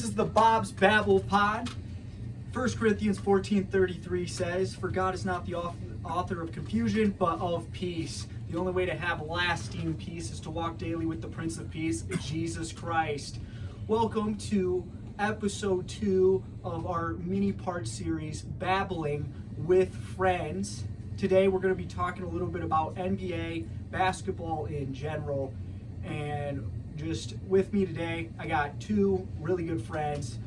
is the Bob's Babble Pod. 1 Corinthians 14:33 says, "For God is not the author of confusion, but of peace. The only way to have lasting peace is to walk daily with the Prince of Peace, Jesus Christ." Welcome to episode 2 of our mini-part series, Babbling with Friends. Today we're going to be talking a little bit about NBA, basketball in general, and just with me today, I got two really good friends.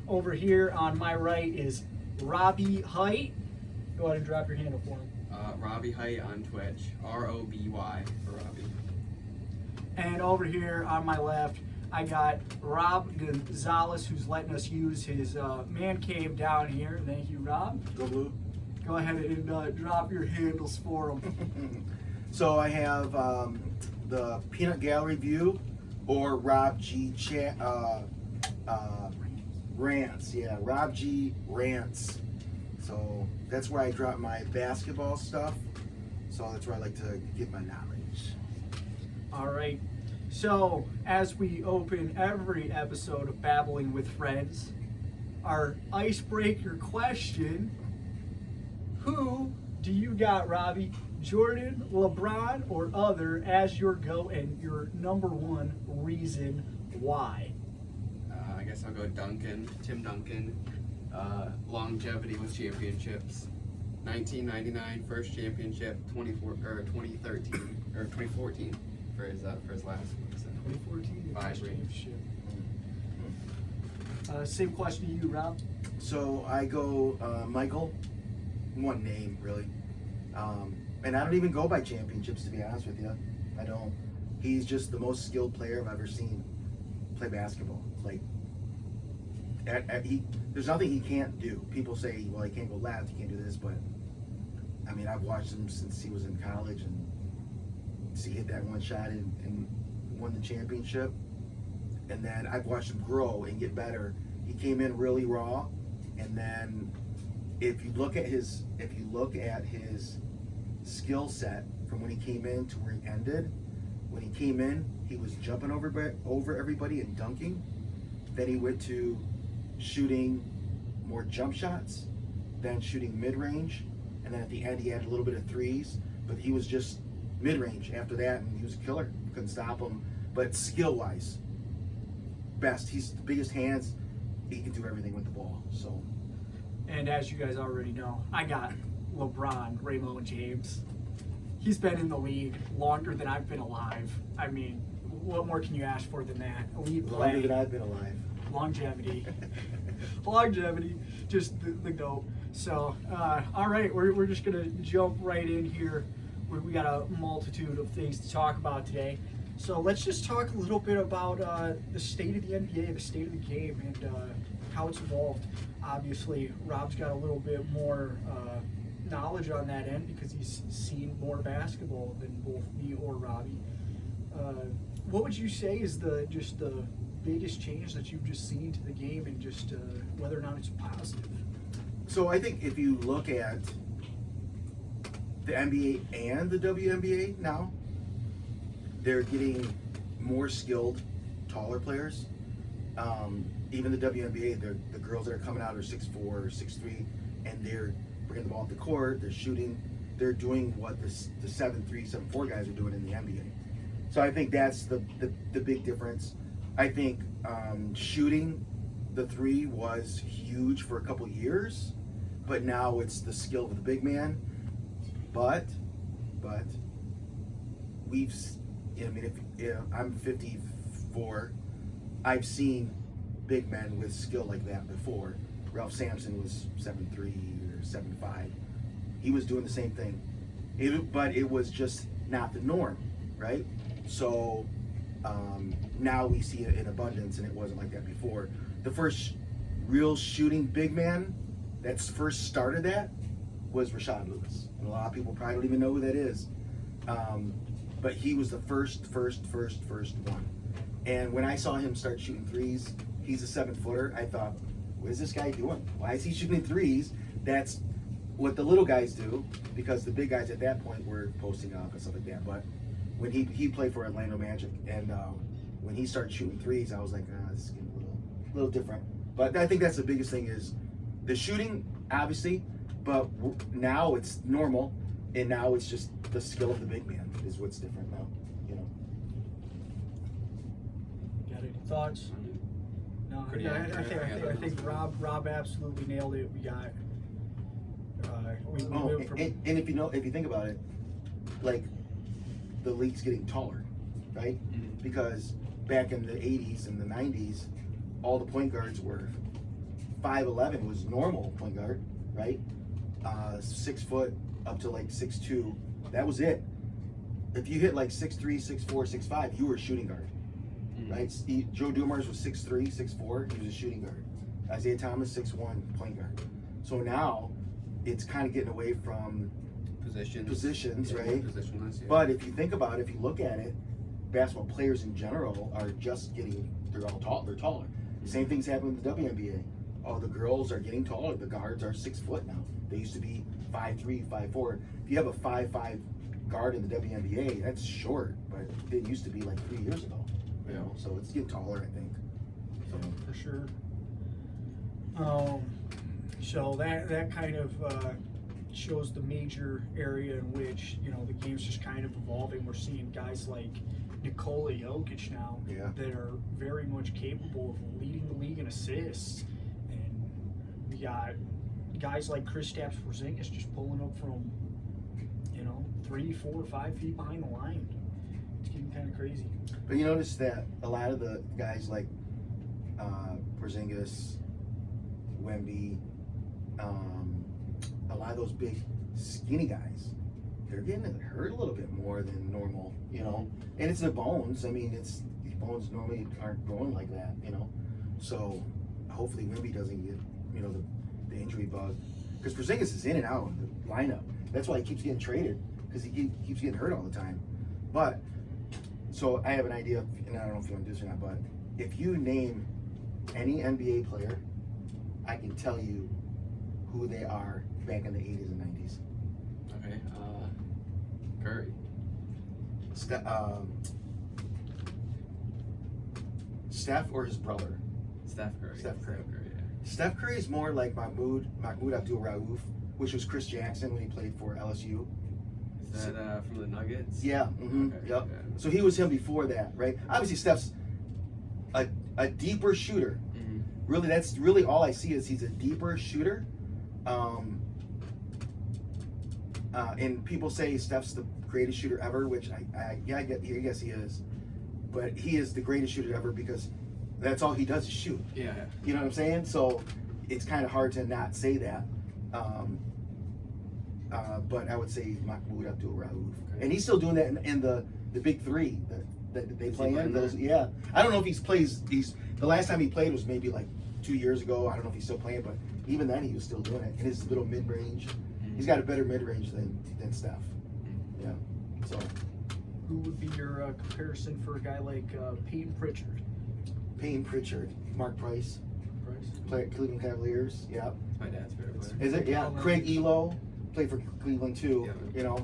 Over here on my right is Robbie Height. Go ahead and drop your handle for him. Robbie Height on Twitch, ROBY for Robbie. And over here on my left, I got Rob Gonzalez, who's letting us use his man cave down here. Thank you, Rob. Go Blue. Go ahead and drop your handles for him. So I have the Peanut Gallery View or Rob G Rants. Yeah, Rob G Rants. So that's where I drop my basketball stuff. So that's where I like to get my knowledge. All right. So as we open every episode of Babbling with Friends, our icebreaker question: who do you got, Robbie? Jordan, LeBron, or other as your GOAT and your number one reason why? I guess I'll go Duncan, Tim Duncan. Longevity with championships. 1999 first championship, 2014 for his last one. So 2014 5 championship. Same question to you, Rob. So I go Michael, one name really, and I don't even go by championships, to be honest with you. I don't. He's just the most skilled player I've ever seen play basketball. Like, there's nothing he can't do. People say, well, he can't go left, he can't do this, but I mean, I've watched him since he was in college, and he hit that one shot and won the championship. And then I've watched him grow and get better. He came in really raw, and then if you look at his skill set from when he came in to where he ended, when he came in, he was jumping over everybody and dunking. Then he went to shooting more jump shots, then shooting mid-range, and then at the end he had a little bit of threes, but he was just mid-range after that, and he was a killer. Couldn't stop him. But skill-wise, best. He's the biggest hands. He can do everything with the ball. So, And as you guys already know, I got LeBron, Raymond James. He's been in the league longer than I've been alive. I mean, what more can you ask for than that? Elite play. longer than I've been alive. Longevity. Longevity. Just the GOAT. So, all right, we're just going to jump right in here. We got a multitude of things to talk about today. So let's just talk a little bit about the state of the NBA, the state of the game, and how it's evolved. Obviously, Rob's got a little bit more knowledge on that end because he's seen more basketball than both me or Robbie. What would you say is the biggest change that you've just seen to the game, and just whether or not it's positive? So I think if you look at the NBA and the WNBA now, they're getting more skilled, taller players. Even the WNBA, the girls that are coming out are 6'4", or 6'3", and they're bringing the ball up the court, they're shooting, they're doing what the 7'3", 7'4" guys are doing in the NBA. So I think that's the big difference. I think shooting the three was huge for a couple years, but now it's the skill of the big man. But we've, I mean, if I'm 54, I've seen big men with skill like that before. Ralph Sampson was 7'3" or 7'5". He was doing the same thing, but it was just not the norm, right? So now we see it in abundance, and it wasn't like that before. The first real shooting big man that's first started that was Rashad Lewis, and a lot of people probably don't even know who that is. But he was the first one. And when I saw him start shooting threes, he's a 7-footer. I thought, what is this guy doing? Why is he shooting threes? That's what the little guys do, because the big guys at that point were posting up and stuff like that. But when he played for Orlando Magic, and when he started shooting threes, I was like, this is getting a little a little different. But I think that's the biggest thing is the shooting, obviously, but now it's normal, and now it's just the skill of the big man is what's different now. You know. Got any thoughts? No, Pretty I accurate. think Rob absolutely nailed it. We got. We Oh, moved from. and if you think about it, like the league's getting taller, right? Mhm. Because back in the 80s and the 90s, all the point guards were 5'11" was normal point guard, right? 6 foot up to like 6'2", that was it. If you hit like 6'3", 6'4", 6'5", you were a shooting guard, right? Joe Dumars was 6'3", 6'4", he was a shooting guard. Isaiah Thomas 6'1", point guard. So now it's kind of getting away from positions, Yeah, right? Positionless, yeah. But if you think about it, if you look at it, basketball players in general are just they're all tall, they're taller. Same thing's happening with the WNBA. Oh, the girls are getting taller. The guards are 6 foot now. They used to be 5'3", 5'4". If you have a 5'5" guard in the WNBA, that's short, but it used to be like 3 years ago. You know, so it's getting taller, I think. So For sure. So that kind of shows the major area in which the game's just kind of evolving. We're seeing guys like Nikola Jokic now Yeah. that are very much capable of leading the league in assists, and we got guys like Kristaps Porzingis just pulling up from 3, 4, 5 feet behind the line. It's getting kind of crazy. But you notice that a lot of the guys like Porzingis, Wemby, a lot of those big skinny guys, they're getting hurt a little bit more than normal, and it's their bones. I mean, these bones normally aren't growing like that, So hopefully Wemby doesn't get, the injury bug, because Porzingis is in and out of the lineup. That's why he keeps getting traded, because he keeps getting hurt all the time. But so I have an idea, and I don't know if you want to do this or not, but if you name any NBA player, I can tell you who they are back in the 80s and 90s. Okay. Curry. Steph or his brother? Steph Curry. Steph Curry. Yeah. Steph Curry is more like Mahmoud Abdul-Rauf, which was Chris Jackson when he played for LSU. Is that from the Nuggets? Yeah. Mm-hmm. Okay, Yep. yeah. So he was him before that, right? Obviously, Steph's a deeper shooter. Mm-hmm. Really, that's really all I see is he's a deeper shooter. And people say Steph's the greatest shooter ever, which I guess he is. But he is the greatest shooter ever because that's all he does is shoot. Yeah. You know what I'm saying? So it's kind of hard to not say that. But I would say Mahmoud Abdul-Rauf. Okay. And he's still doing that in the big three that they play in. Those, yeah. I don't know if the last time he played was maybe like 2 years ago. I don't know if he's still playing, but even then he was still doing it in his little mid-range. He's got a better mid-range than Steph. Yeah. So Who would be your comparison for a guy like Peyton Pritchard? Peyton Pritchard, Mark Price, Cleveland Cavaliers. Yeah. My dad's favorite player. Is it? Yeah. Craig Elo played for Cleveland too. Yeah.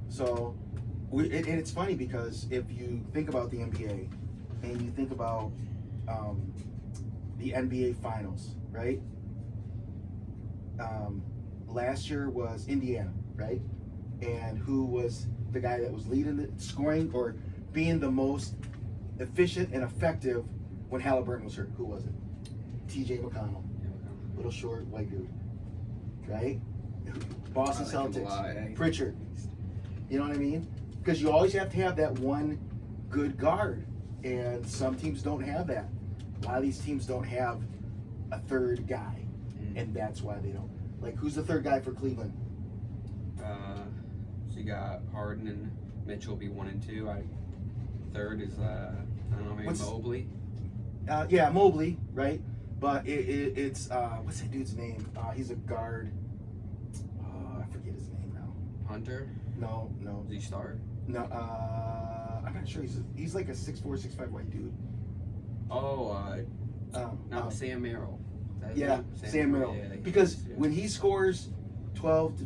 So and it's funny because if you think about the NBA and you think about the NBA Finals, right? Last year was Indiana, right? And who was the guy that was leading the scoring or being the most efficient and effective when Halliburton was hurt? Who was it? T.J. McConnell, little short white dude, right? Boston I like him a Celtics, lot, eh? Pritchard. You know what I mean? Because you always have to have that one good guard, and some teams don't have that. A lot of these teams don't have a third guy, and that's why they don't. Like, who's the third guy for Cleveland? So you got Harden and Mitchell be 1 and 2. Third is I don't know, maybe Mobley. Yeah, Mobley, right? But it's what's that dude's name? He's a guard. I forget his name now. Hunter. No. Does he start? No. I'm not sure. He's like a 6'4", 6'5" white dude. Sam Merrill. Yeah, Sam Merrill. Yeah, because when he scores 12 to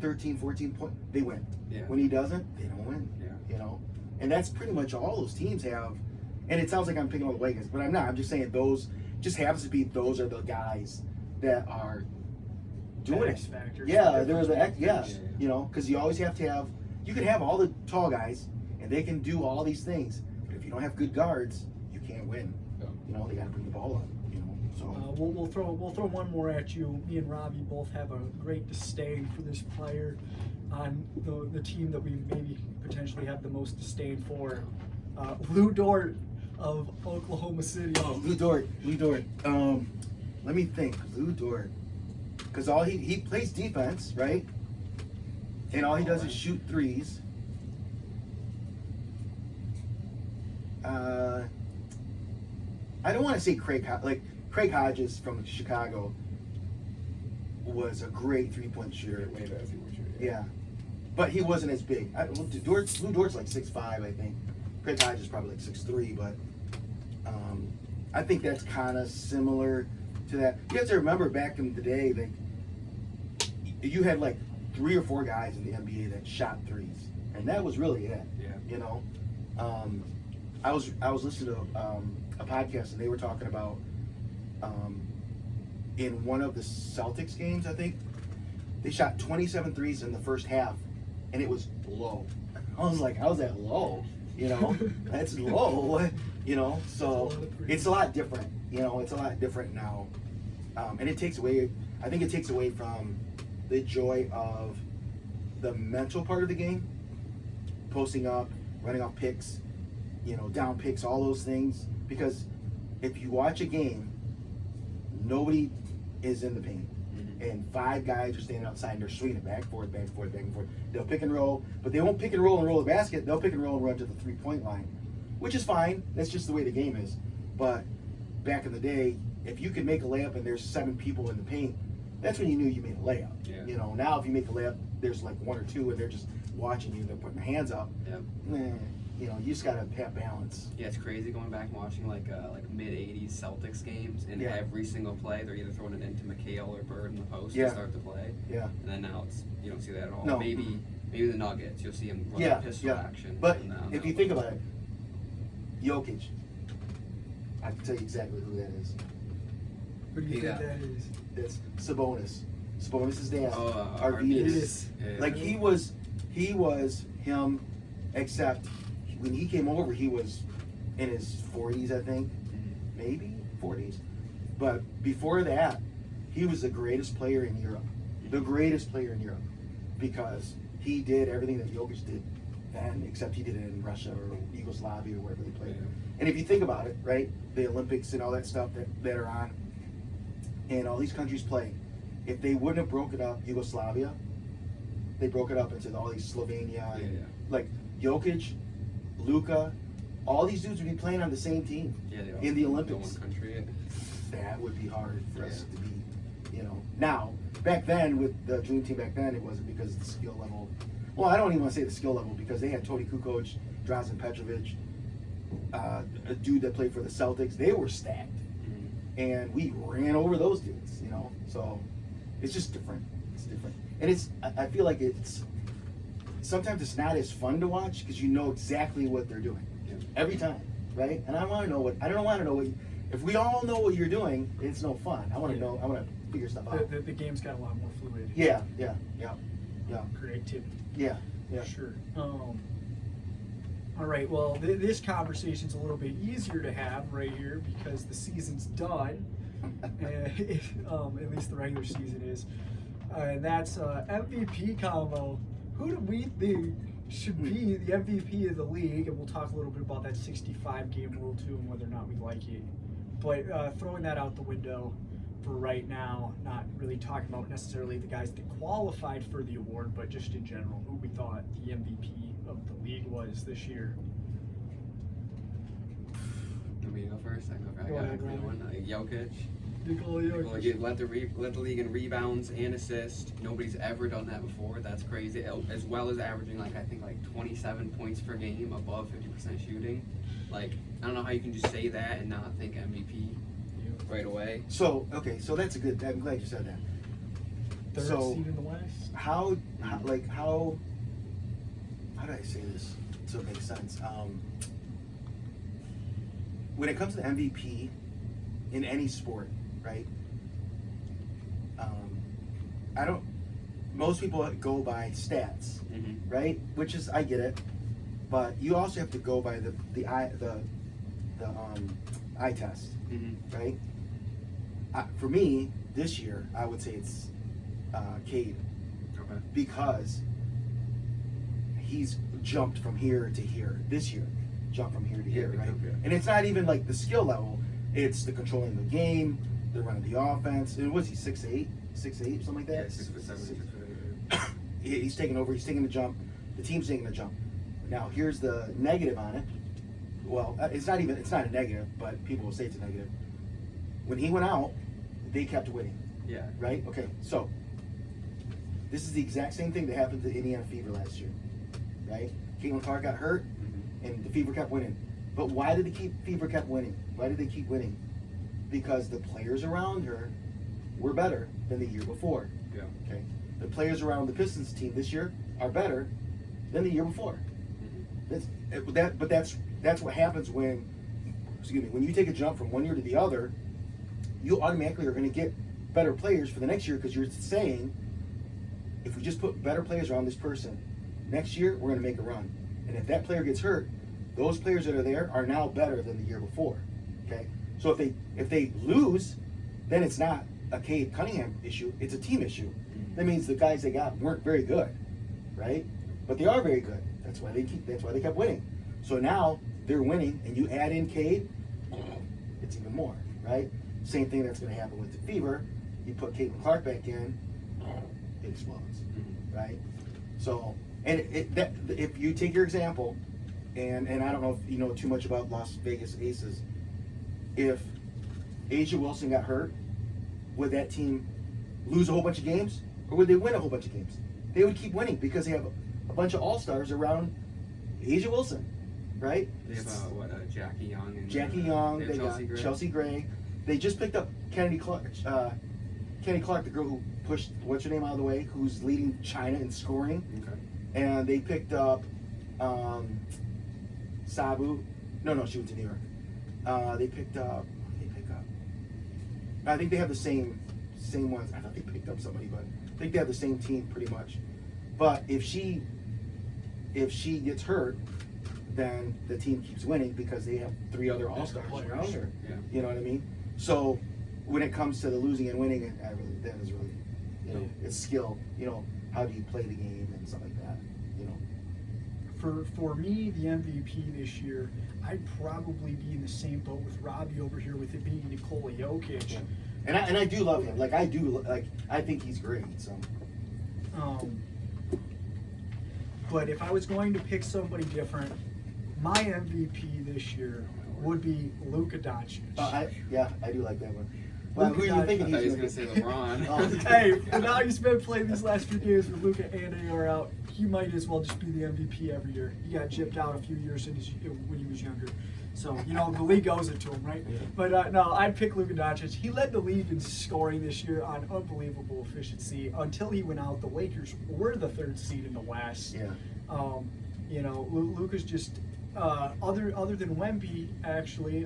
13, 14 points, they win. Yeah. When he doesn't, they don't win. Yeah. And that's pretty much all those teams have. And it sounds like I'm picking all the Wiggins, but I'm not. I'm just saying those just happens to be those are the guys that are doing X it. factors. Yeah, they're the Yeah. you know, because you always have to have. You can have all the tall guys, and they can do all these things. But if you don't have good guards, you can't win. Yeah. You know, they got to bring the ball up. You know, so We'll throw one more at you. Me and Robbie both have a great disdain for this player on the team that we maybe potentially have the most disdain for. Lou Dort of Oklahoma City. oh, Lou Dort. Let me think. Lou Dort, because all he plays defense, right? And all he does is shoot threes. I don't want to say Craig Hodges from Chicago was a great 3-point shooter. Way better than what you're Yeah, but he wasn't as big. Lou Dort's like 6'5", I think. Craig Hodges is probably like 6'3", but I think that's kind of similar to that. You have to remember back in the day that you had like 3 or 4 guys in the NBA that shot threes, and that was really it. Yeah. You know, I was listening to a podcast, and they were talking about in one of the Celtics games, I think they shot 27 threes in the first half, and it was low. I was like, how's that low? You know, that's low. You know, so it's a lot different. You know, it's a lot different now, and it takes away. I think it takes away from the joy of the mental part of the game, posting up, running off picks, you know, down picks, all those things. Because if you watch a game, nobody is in the paint, and 5 guys are standing outside and they're swinging it back and forth, back and forth, back and forth. They'll pick and roll, but they won't pick and roll the basket. They'll pick and roll and run to the 3-point line, which is fine. That's just the way the game is. But back in the day, if you could make a layup and there's 7 people in the paint, that's when you knew you made a layup. Yeah. You know, now if you make a layup, there's like 1 or 2 and they're just watching you. They're putting their hands up. Yeah. You know, you just gotta have balance. Yeah, it's crazy going back and watching like mid '80s Celtics games, and Yeah. every single play they're either throwing it into McHale or Bird in the post Yeah. to start the play. Yeah. And then now you don't see that at all. No. Maybe the Nuggets, you'll see them run Yeah, pistol yeah. action. But and, if you think about it, Jokic, I can tell you exactly who that is. Who do you Yeah. think that is? That's Sabonis. Sabonis' dad. Arvidas. Arvidas. Yeah. Like he was him, except when he came over, he was in his 40s, I think, maybe 40s. But before that, he was the greatest player in Europe, because he did everything that Jokic did then, except he did it in Russia or Yugoslavia or wherever they played. Yeah. And if you think about it, right, the Olympics and all that stuff that are on, and all these countries play, if they wouldn't have broken up Yugoslavia, they broke it up into all these Slovenia, and Yeah. like Jokic, Luka, all these dudes would be playing on the same team Yeah, they all in the from Olympics. one country. That would be hard for us Yeah. to be, you know. Now, back then with the Dream Team back then, it wasn't because of the skill level. Well, I don't even want to say the skill level, because they had Toni Kukoc, Drazen Petrovic, a dude that played for the Celtics. They were stacked, and we ran over those dudes, you know. So it's just different. It's different, and I feel like sometimes it's not as fun to watch because you know exactly what they're doing every time, right? And I don't want to know what. If we all know what you're doing, it's no fun. I want to know. I want to figure stuff out. The game's got a lot more fluid. Yeah. Creativity. Yeah. Sure. All right. Well, this conversation's a little bit easier to have right here because the season's done. At least the regular season is. And that's MVP combo. Who do we think should be the MVP of the league? And we'll talk a little bit about that 65-game rule too, and whether or not we like it. But throwing that out the window for right now, not really talking about necessarily the guys that qualified for the award, but just in general, who we thought the MVP of the league was this year. Want me to go first? I got a good one. Jokic. Nikola Jokic. He led the league in rebounds and assists. Nobody's ever done that before. That's crazy. As well as averaging I think 27 points per game, above 50% shooting. I don't know how you can just say that and not think MVP right away. So that's a good. I'm glad you said that. Third seed in the West. How do I say this so it makes sense? When it comes to the MVP, in any sport, right? I don't. Most people go by stats, right? Which is, I get it, but you also have to go by the eye test, right? For me, this year, I would say it's Cade, because he's jumped from here to here this year, jumped from here to here, right? And it's not even like the skill level; it's the controlling the game, the running the offense. And was he 6'8", something like that? Yeah, 6'7". He's taking over. He's taking the jump. The team's taking the jump. Now, here's the negative on it. Well, it's not a negative, but people will say it's a negative. When he went out, they kept winning. Yeah. Right? Okay, so this is the exact same thing that happened to Indiana Fever last year. Right? Caitlin Clark got hurt, and the Fever kept winning. But why did the Fever kept winning? Why did they keep winning? Because the players around her were better than the year before. Yeah. Okay. The players around the Pistons team this year are better than the year before. That's what happens when you take a jump from one year to the other. You automatically are going to get better players for the next year, because you're saying, if we just put better players around this person, next year we're going to make a run. And if that player gets hurt, those players that are there are now better than the year before. Okay. So if they lose, then it's not a Cade Cunningham issue; it's a team issue. That means the guys they got weren't very good, right? But they are very good. That's why they kept winning. So now they're winning, and you add in Cade, it's even more, right? Same thing that's going to happen with the Fever. You put Caitlin Clark back in, it explodes, right? So, and if you take your example, and I don't know if you know too much about Las Vegas Aces, if Asia Wilson got hurt, would that team lose a whole bunch of games, or would they win a whole bunch of games? They would keep winning, because they have a bunch of all-stars around Asia Wilson, right? They have Jackie Young and they got Chelsea Gray. They just picked up Kennedy Clark, the girl who pushed what's her name out of the way, who's leading China in scoring. Okay. And they picked up Sabu. No, she went to New York. They picked up. I think they have the same ones. I thought they picked up somebody, but I think they have the same team pretty much. But if she gets hurt, then the team keeps winning, because they have 3 other all-stars around her. Yeah. You know what I mean? So when it comes to the losing and winning, that is really, it's skill. How do you play the game and stuff like that? For me, the MVP this year, I'd probably be in the same boat with Robbie over here, with it being Nikola Jokic. Yeah. And I do love him. I think he's great. So. But if I was going to pick somebody different, my MVP this year would be Luka Doncic. I do like that one. Well, who are you thinking? I thought he was going to say LeBron. Hey, now he's been playing these last few games with Luka and AR out. He might as well just be the MVP every year. He got gypped out a few years when he was younger. So, the league owes it to him, right? Yeah. But no, I'd pick Luka Doncic. He led the league in scoring this year on unbelievable efficiency. Until he went out, the Lakers were the 3rd seed in the West. Yeah. Luka's just, other than Wemby, actually,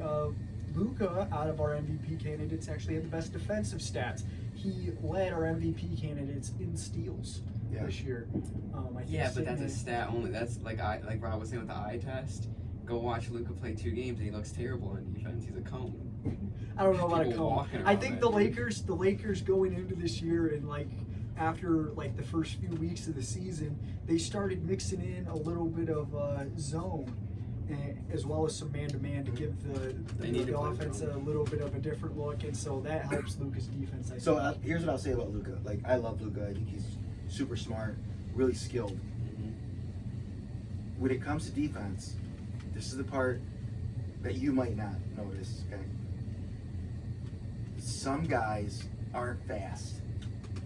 Luka, out of our MVP candidates, actually had the best defensive stats. He led our MVP candidates in steals this year. But that's a stat only. That's like Rob was saying with the eye test. Go watch Luka play 2 games, and he looks terrible on defense. He's a cone. I don't know about a cone. I think the Lakers. Lakers going into this year, and after the first few weeks of the season, they started mixing in a little bit of zone, as well as some man-to-man to give the offense a little bit of a different look, and so that helps Luka's defense. So here's what I'll say about Luka. I love Luka. I think he's super smart, really skilled. When it comes to defense, this is the part that you might not notice. Okay, some guys aren't fast,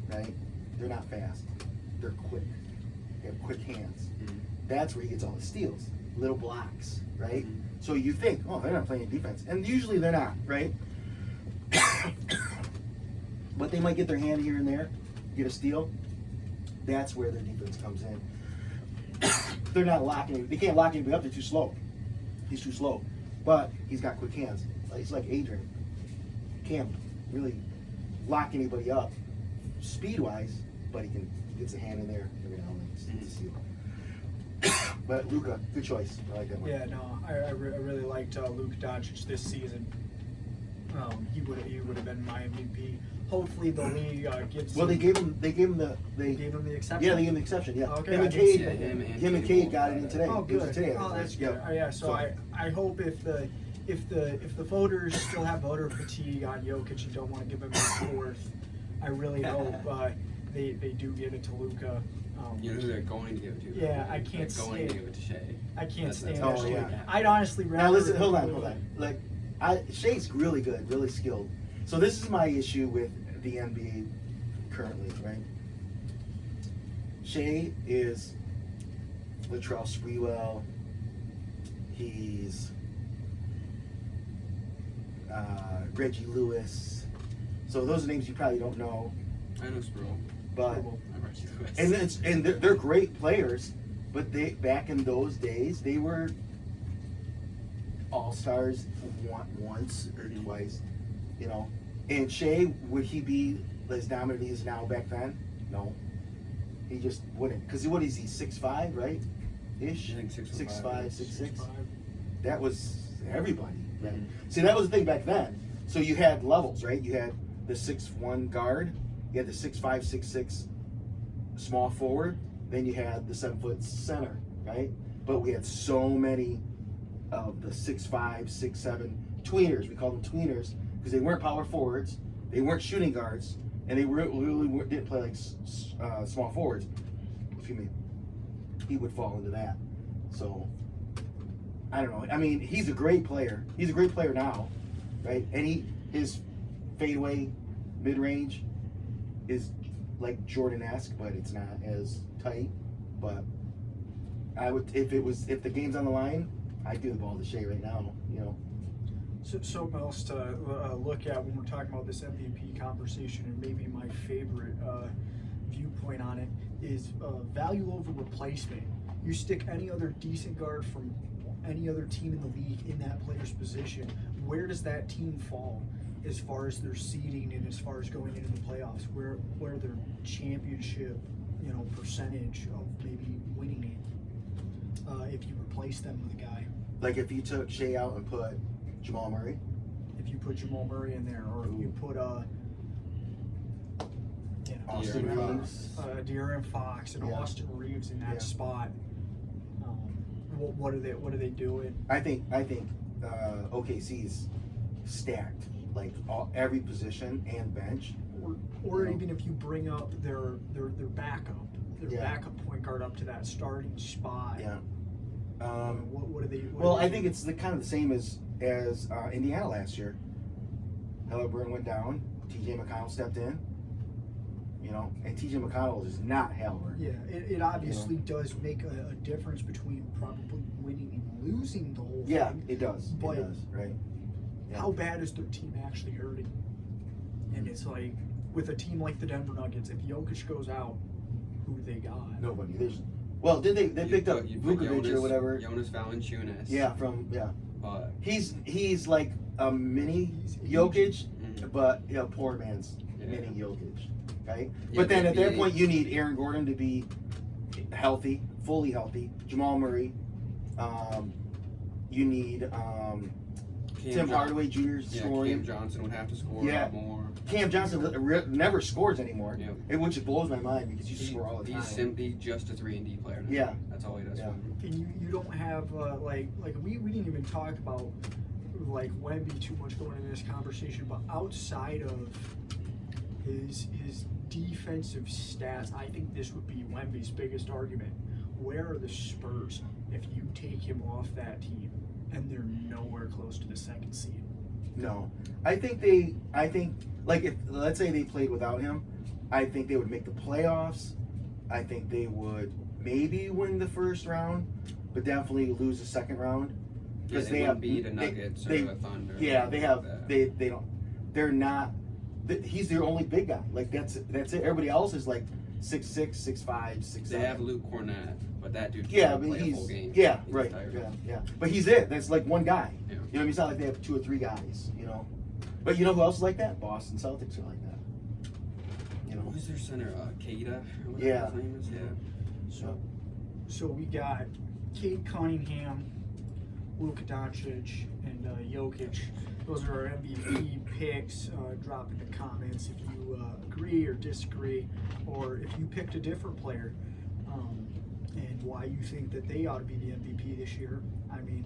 right? They're not fast. They're quick. They have quick hands. That's where he gets all the steals. Little blocks, right? So you think, oh, they're not playing defense. And usually they're not, right? But they might get their hand here and there, get a steal. That's where their defense comes in. They're not locking him. They can't lock anybody up. They're too slow. He's too slow. But he's got quick hands. He's like Adrian. can't really lock anybody up speed wise, but he gets a hand in there every now and then. It's steal. But Luka, good choice. I like that one. Yeah, no, I really liked Luka Doncic this season. He would have been my MVP. Hopefully the league gives. Well, they gave him the gave him the exception. Yeah, they gave him the exception. Yeah, Okay, him I and didn't see Cade, that. him and Cade got it in today. Oh, It was good. today. Oh, that's Yeah. good. Yeah, so I hope if the voters still have voter fatigue on Jokic and don't want to give him his fourth, I really hope they do give it to Luka. You know who they're going to give it to? Yeah, I can't They're going to stand- give it to Shea. I can't That's stand oh, that shit. yeah. I'd honestly rather. Now listen, hold on. Like, Shea's really good, really skilled. So this is my issue with the NBA currently, right? Shea is Latrell Sprewell. He's Reggie Lewis. So those are names you probably don't know, I know Sproul. but I'm Reggie Lewis. and they're great players. But they back in those days they were all-stars once or twice, you know. And Shea, would he be as dominant as he is now back then? No. He just wouldn't. Because what is he, 6'5", right? Ish? I think 6'5", 6'6". 6'5". That was everybody, right? Mhm. See, that was the thing back then. So you had levels, right? You had the 6'1" guard, you had the 6'5", 6'6" small forward, then you had the 7-foot center, right? But we had so many of the 6'5", 6'7" tweeners. We called them tweeners because they weren't power forwards, they weren't shooting guards, and they really didn't play like small forwards. Excuse me. He would fall into that. So I don't know. I mean, he's a great player. He's a great player now, right? And his fadeaway mid-range is like Jordan-esque, but it's not as tight. But I would, if the game's on the line, I'd give the ball to Shea right now. You know. So, something else to look at when we're talking about this MVP conversation, and maybe my favorite viewpoint on it is value over replacement. You stick any other decent guard from any other team in the league in that player's position, where does that team fall as far as their seeding and as far as going into the playoffs? Where their championship, percentage of maybe winning it if you replace them with a guy? Like if you took Shea out and put Jamal Murray. If you put Jamal Murray in there, or if you put Austin De'Aaron Reeves. De'Aaron Fox and Yeah. Austin Reeves in that Yeah. spot, what are they doing? I think OKC's stacked, like every position and bench. Or Yeah. even if you bring up their backup, Yeah. backup point guard up to that starting spot. Yeah. What are they? Well, I think it's kind of the same as Indiana last year. Halliburton went down. T.J. McConnell stepped in. And T.J. McConnell is not Halliburton. Yeah, it obviously does make a difference between probably winning and losing the whole Yeah, thing. it does. But It does, right? Yeah. How bad is their team actually hurting? And it's like, with a team like the Denver Nuggets, if Jokic goes out, who do they got? Nobody. They picked up Vukovic or whatever. Jonas Valanciunas. Yeah, But he's like a mini He's Jokic, Mhm. but poor man's Yeah. mini Jokic. Okay? Yeah, But then but at that he- point you need Aaron Gordon to be healthy, fully healthy. Jamal Murray. You need Tim Hardaway Jr. Yeah, scoring. Cam Johnson would have to score Yeah. a lot more. Cam Johnson never scores ananymore, Yeah. which blows my mind because he used to score all the time. He's simply just a 3-and-D player now. Yeah. That's all he does. Yeah. for And you don't have we didn't even talk about like Wemby too much going into this conversation, but outside of his defensive stats, I think this would be Wemby's biggest argument. Where are the Spurs if you take him off that team and they're nowhere close to the second seed? No, I think like if let's say they played without him, I think they would make the playoffs. I think they would maybe win the first round, but definitely lose the second round Yeah, they wouldn't beat a Nuggets or a Thunder. Yeah, they have. Like that. They don't. They're not. He's their only big guy. Like that's it. Everybody else is like 6'6", 6'5", 6'7". They have Luke Cornett, but that dude Yeah, can't but play a he's full game. yeah, He's right, tired. yeah. But he's it. That's like one guy. Yeah. It's not like they have 2 or 3 guys. But you know who else is like that? Boston Celtics are like that. You know. Who's their center? Keita? Or whatever Yeah. his name is? Yeah. So we got Cade Cunningham, Luka Doncic, and Jokic. Those are our MVP picks. Drop in the comments if you agree or disagree, or if you picked a different player, and why you think that they ought to be the MVP this year. I mean,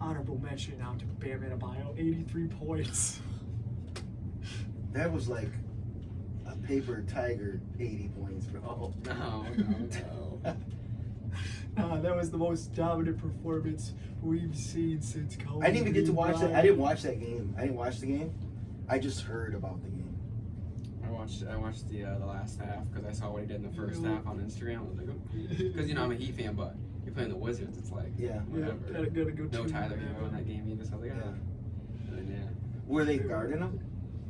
honorable mention out to Bam Adebayo, 83 points. That was like a paper tiger 80 points, bro. No. That was the most dominant performance we've seen since Kobe. I didn't even get to watch that. I died. didn't watch that game. I didn't watch the game. I just heard about the game. I watched the last half because I saw what he did in the first half on Instagram. I was like, because I'm a Heat fan, but you're playing the Wizards. It's like, Yeah. whatever. Gotta go No to Tyler that. Hero in that game either. So I was like, Yeah. And then, Were they guarding him?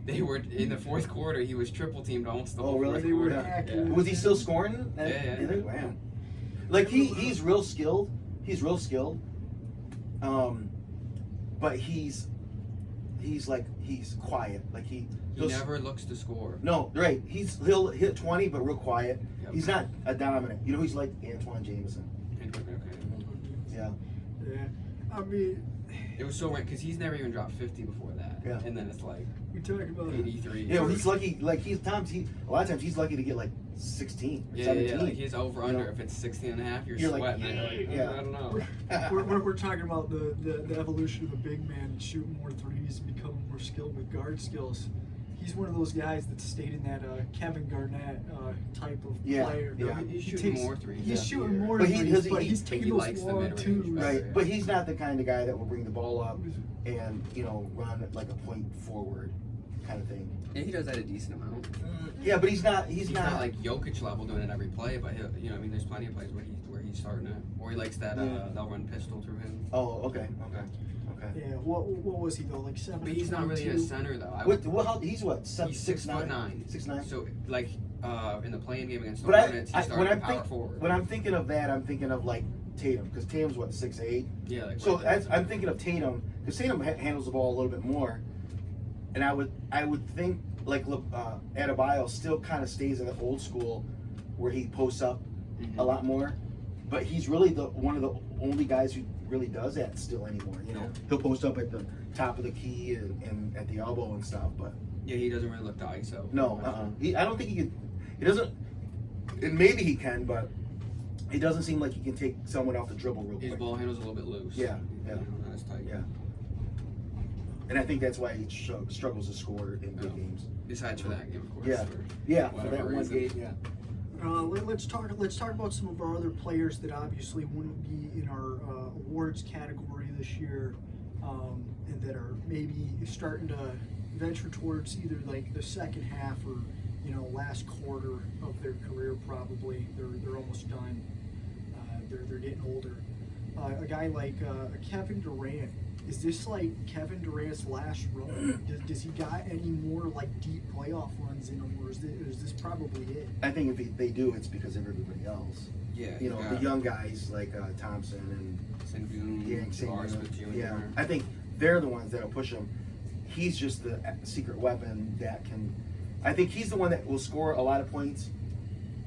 They were in the fourth quarter. He was triple teamed almost the Oh, whole really? fourth They were quarter. hacking. Was he still scoring? Yeah. Wow. Like he's real skilled. He's real skilled. But he's quiet. Like He he'll- never looks to score. No, right. He'll hit 20, but real quiet. Yep. He's not a dominant. You know, he's like Antoine Jameson. Yeah. Yeah. I mean, It was so weird because he's never even dropped 50 before that. Yeah. And then it's like we talk about 83. You know, he's lucky. Like a lot of times he's lucky to get like 16, or 17. Like his over You under. know? If it's 16 and a half, you're You're like, sweating. You're like, yeah. I don't know. we're talking about the evolution of a big man shooting more threes and becoming more skilled with guard skills. He's one of those guys that stayed in that Kevin Garnett type of Yeah, player. yeah. He's He shooting takes- more threes. He's this shooting year. more But threes, he- but he's but he taking likes those the long mid-range, twos. Right, Yeah. but he's not the kind of guy that will bring the ball up and run like a point forward kind of thing. Yeah, he does that a decent amount. Yeah, but he's not He's not like Jokic level doing it every play, but he'll, there's plenty of plays where he's starting it, or he likes that Yeah. they'll run pistol through him. Oh, okay. Yeah, what was he though? Like 7. But he's not really a center though. He's what? He's 6'9". 6'9". So like in the playing game against the But Hornets, he started power forward. when I'm thinking of that, I'm thinking of like Tatum, because Tatum's what, 6'8". Yeah, like So right there. I'm thinking of Tatum, because Tatum handles the ball a little bit more, and I would think like Adebayo still kind of stays in the old school, where he posts up a lot more, but he's really one of the only guys who really does that still anymore. Yeah. He'll post up at the top of the key and at the elbow and stuff, but Yeah, he doesn't really look to ISO. no, I don't think he can. He doesn't. And maybe he can, but it doesn't seem like he can take someone off the dribble real His quick. ball handle's a little bit loose. Yeah. Not as tight. Yeah. And I think that's why he struggles to score in big Yeah. games. Besides for that game, of course. Yeah. for Yeah, for whatever that one reason. game. Yeah. Let's talk about some of our other players that obviously wouldn't be in our awards category this year, and that are maybe starting to venture towards either like the second half or last quarter of their career. Probably they're almost done. They're getting older. A guy like Kevin Durant. Is this like Kevin Durant's last run? Does he got any more like deep playoff runs in him, or is this probably it? I think if they do, it's because of everybody else. Yeah. The young guys like Thompson and Sengun, Sengun. Smith Jr. Yeah, I think they're the ones that'll push him. He's just the secret weapon that can. I think he's the one that will score a lot of points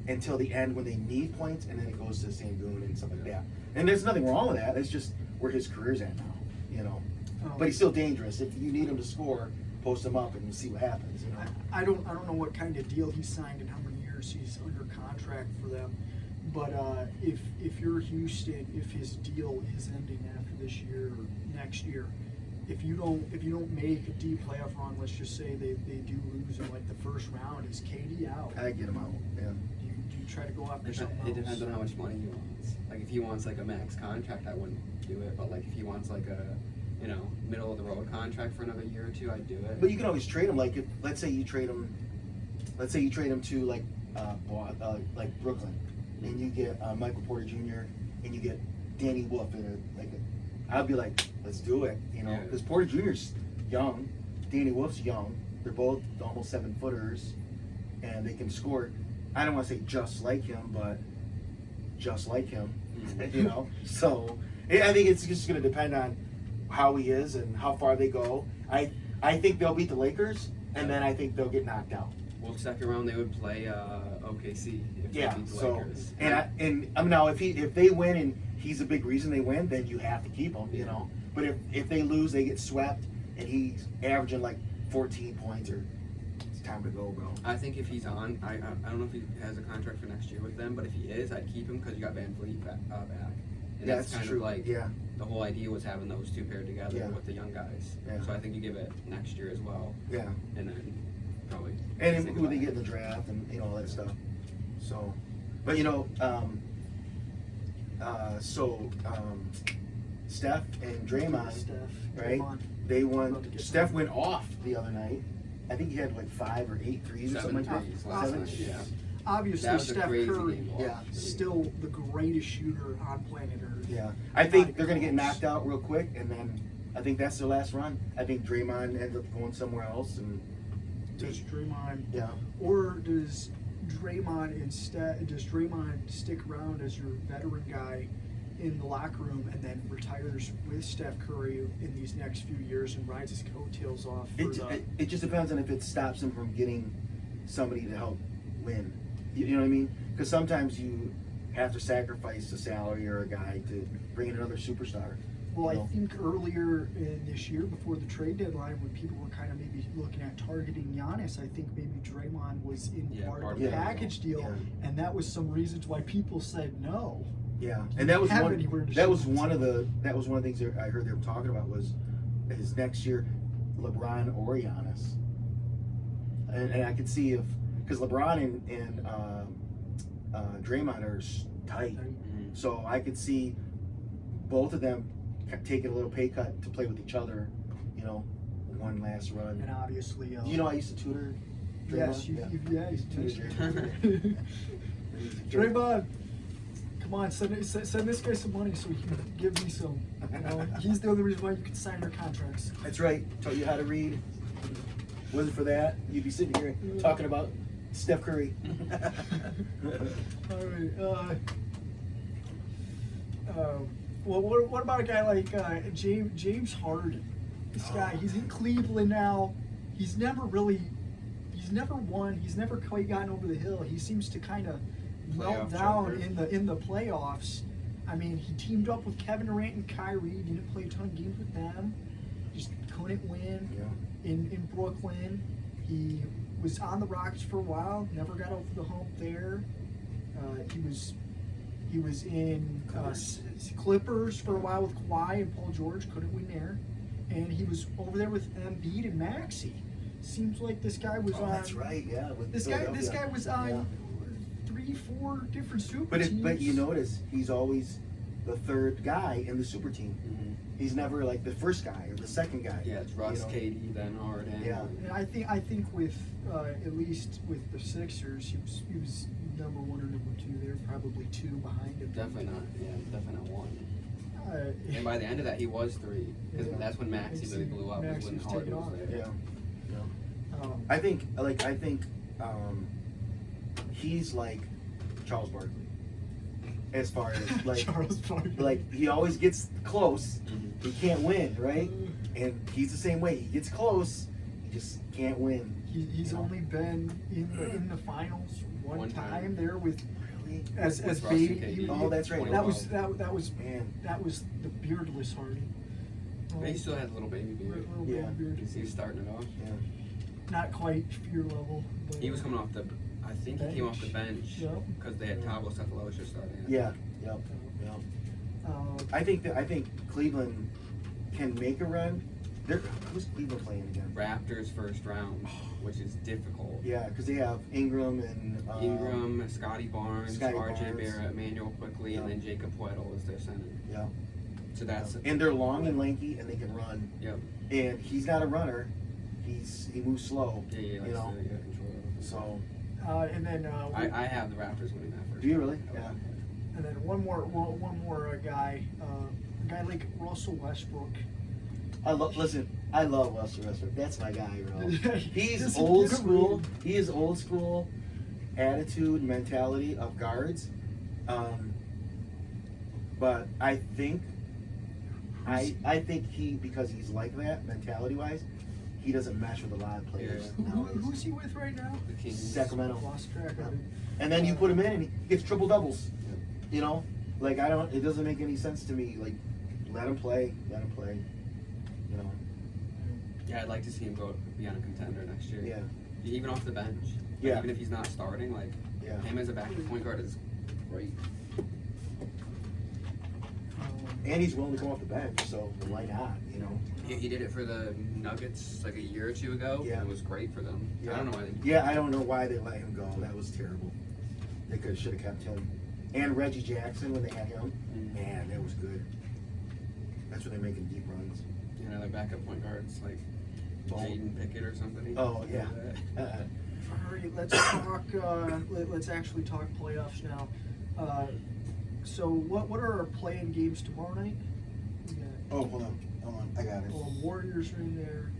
until the end when they need points, and then it goes to Sengun and stuff like that. And there's nothing wrong with that. It's just where his career's at now. But he's still dangerous. If you need him to score, post him up and you see what happens. I don't know what kind of deal he signed and how many years he's under contract for them. But if you're Houston, if his deal is ending after this year or next year, if you don't make a deep playoff run, let's just say they do lose in like the first round, is KD out? I get him out. Yeah. Do you try to go after something else? It depends on how much money he wants. Like if he wants like a max contract, I wouldn't do it. But like if he wants like a middle of the road contract for another year or two, I'd do it. But you can always trade him. Like, let's say you trade him to like Brooklyn, and you get Michael Porter Jr. and you get Danny Wolf I'd be like, let's do it, because Porter Jr.'s young, Danny Wolf's young. They're both almost 7-footers, and they can score. I don't want to say just like him, but just like him, So I think it's just going to depend on how he is and how far they go. I think they'll beat the Lakers, and then I think they'll get knocked out. Well, second round they would play OKC if Yeah. they beat the So Lakers. now if they win and he's a big reason they win, then you have to keep him. You know. But if they lose, they get swept, and he's averaging like 14 points, or it's time to go, bro. I think if he's on, I don't know if he has a contract for next year with them, but if he is, I'd keep him because you got Van Vliet back. And Yeah, that's that's kind true. of like Yeah. the whole idea was having those two paired together Yeah. with the young guys. Yeah. So I think you give it next year as well, Yeah. and then probably. And think who they about get it. in the draft and all that stuff. So, but Steph and Draymond, Steph, right? Draymond. They About won. to get Steph some- went off the other night. I think he had like 5 or 8 threes or something 7 like threes that. last 7? night, yeah. Obviously, That was a Steph crazy Curry, game. Yeah. still the greatest shooter on planet Earth. Yeah, I think they're gonna get close. knocked out real quick, and then I think that's their last run. I think Draymond ends up going somewhere else, and Does Draymond, yeah, or does Draymond stick around as your veteran guy in the locker room and then retires with Steph Curry in these next few years and rides his coattails off for it just depends on if it stops him from getting somebody to help win. You know what I mean? Because sometimes you have to sacrifice a salary or a guy to bring in another superstar. Well, you I know? think earlier in this year, before the trade deadline, when people were kind of maybe looking at targeting Giannis, I think maybe Draymond was in part of the Yeah. package deal, Yeah. and that was some reasons why people said no. Yeah, and that was have one. anywhere to That shoot was it. one of the things that I heard they were talking about was his next year, LeBron or Giannis, and I could see if because LeBron and Draymond are tight, Mhm. so I could see both of them taking a little pay cut to play with each other. You know, one last run. And obviously, You know, I used to tutor Draymond. yes, you He's mentioned tutored Draymond, come on, send this guy some money so he can give me some. You know, he's the only reason why you can sign your contracts. That's right. Taught you how to read. Wasn't for that, you'd be sitting here talking about Steph Curry. All right. Well, what about a guy like James Harden? This guy, he's in Cleveland now. He's never won. He's never quite gotten over the hill. He seems to kind of melt Playoff down joker. in the playoffs. I mean, he teamed up with Kevin Durant and Kyrie. Didn't play a ton of games with them. Just couldn't win Yeah. in Brooklyn. He was on the Rockets for a while. Never got over the hump there. He was in Clippers for a while with Kawhi and Paul George. Couldn't win there. And he was over there with Embiid and Maxey. Seems like this guy was Oh, on. that's right. Yeah. With This Philadelphia. guy was on Yeah. 3-4 different super But teams. you notice he's always the third guy in the super team. Mhm. He's never like the first guy or the second guy. Yeah, it's Russ, you know? KD, then Harden. Yeah. And I think with at least with the Sixers, he was number 1 or number 2 there, probably 2 behind him. Definitely not. Yeah, definitely not one. And Uh, by the end of that, he was 3 because Yeah. that's when Maxey really blew up. Was Maxey when was Harden taking was off. there. Yeah. Yeah. um, I think he's like Charles Barkley. As far as like Charles Barkley. like he always gets close. Mhm. He can't win, right? And he's the same way. He gets close, he just can't win. He's You know? only been in the finals one One time time. there with Really? as With Russ baby. and KD. Oh, that's right. That was Man. that was the beardless Harden. But he still had a little baby beard. Little Yeah. baby beard. You see, he's starting it off. Yeah. Not quite fear level. But, He was coming off the. I think he came off the bench Yep. because they had Thabo Cephalosha starting. Yeah. Yep. Yep. I think Cleveland can make a run. Who's Cleveland playing again? Raptors first round, which is difficult. Yeah, because they have Ingram and Ingram, Scotty Barnes, Scotty RJ Barnes. Barrett, Emmanuel Quickly, and Yeah. then Jacob Puello is their center. Yeah. So that's And they're long and lanky, and they can run. Yep. And he's not a runner. He moves slow. Yeah, You know. control. So and then I have the Raptors winning that first. Do you round. really? Yeah. and then one more guy, a guy like Russell Westbrook. I love Russell Westbrook. That's my guy, bro. He's Doesn't old get a school. read. He is old school attitude, mentality of guards. But I think he because he's like that mentality wise, he doesn't mesh with a lot of players. Who's he with right now? The Kings. Sacramento. Lost track Yeah. of it. And then you put him in and he gets triple doubles. You know, like it doesn't make any sense to me. Like, let him play. You know. Yeah, I'd like to see him go be on a contender next year. Yeah. Even off the bench. Like, Yeah. even if he's not starting, like Yeah. him as a backup point guard is great. And he's willing to come off the bench, so why not? You know. He did it for the Nuggets like a year or two ago. Yeah. And it was great for them. Yeah. I don't know why they. Yeah, I don't know why they let him go. That was terrible. They should have kept him. And Reggie Jackson when they had him, man, that was good. That's when they're making deep runs. You know, their backup point guards like Jaden Pickett or something. Oh yeah. All right, let's talk. Let's actually talk playoffs now. So what are our play-in games tomorrow night? We got, Oh, hold on, I got it. Warriors are in there.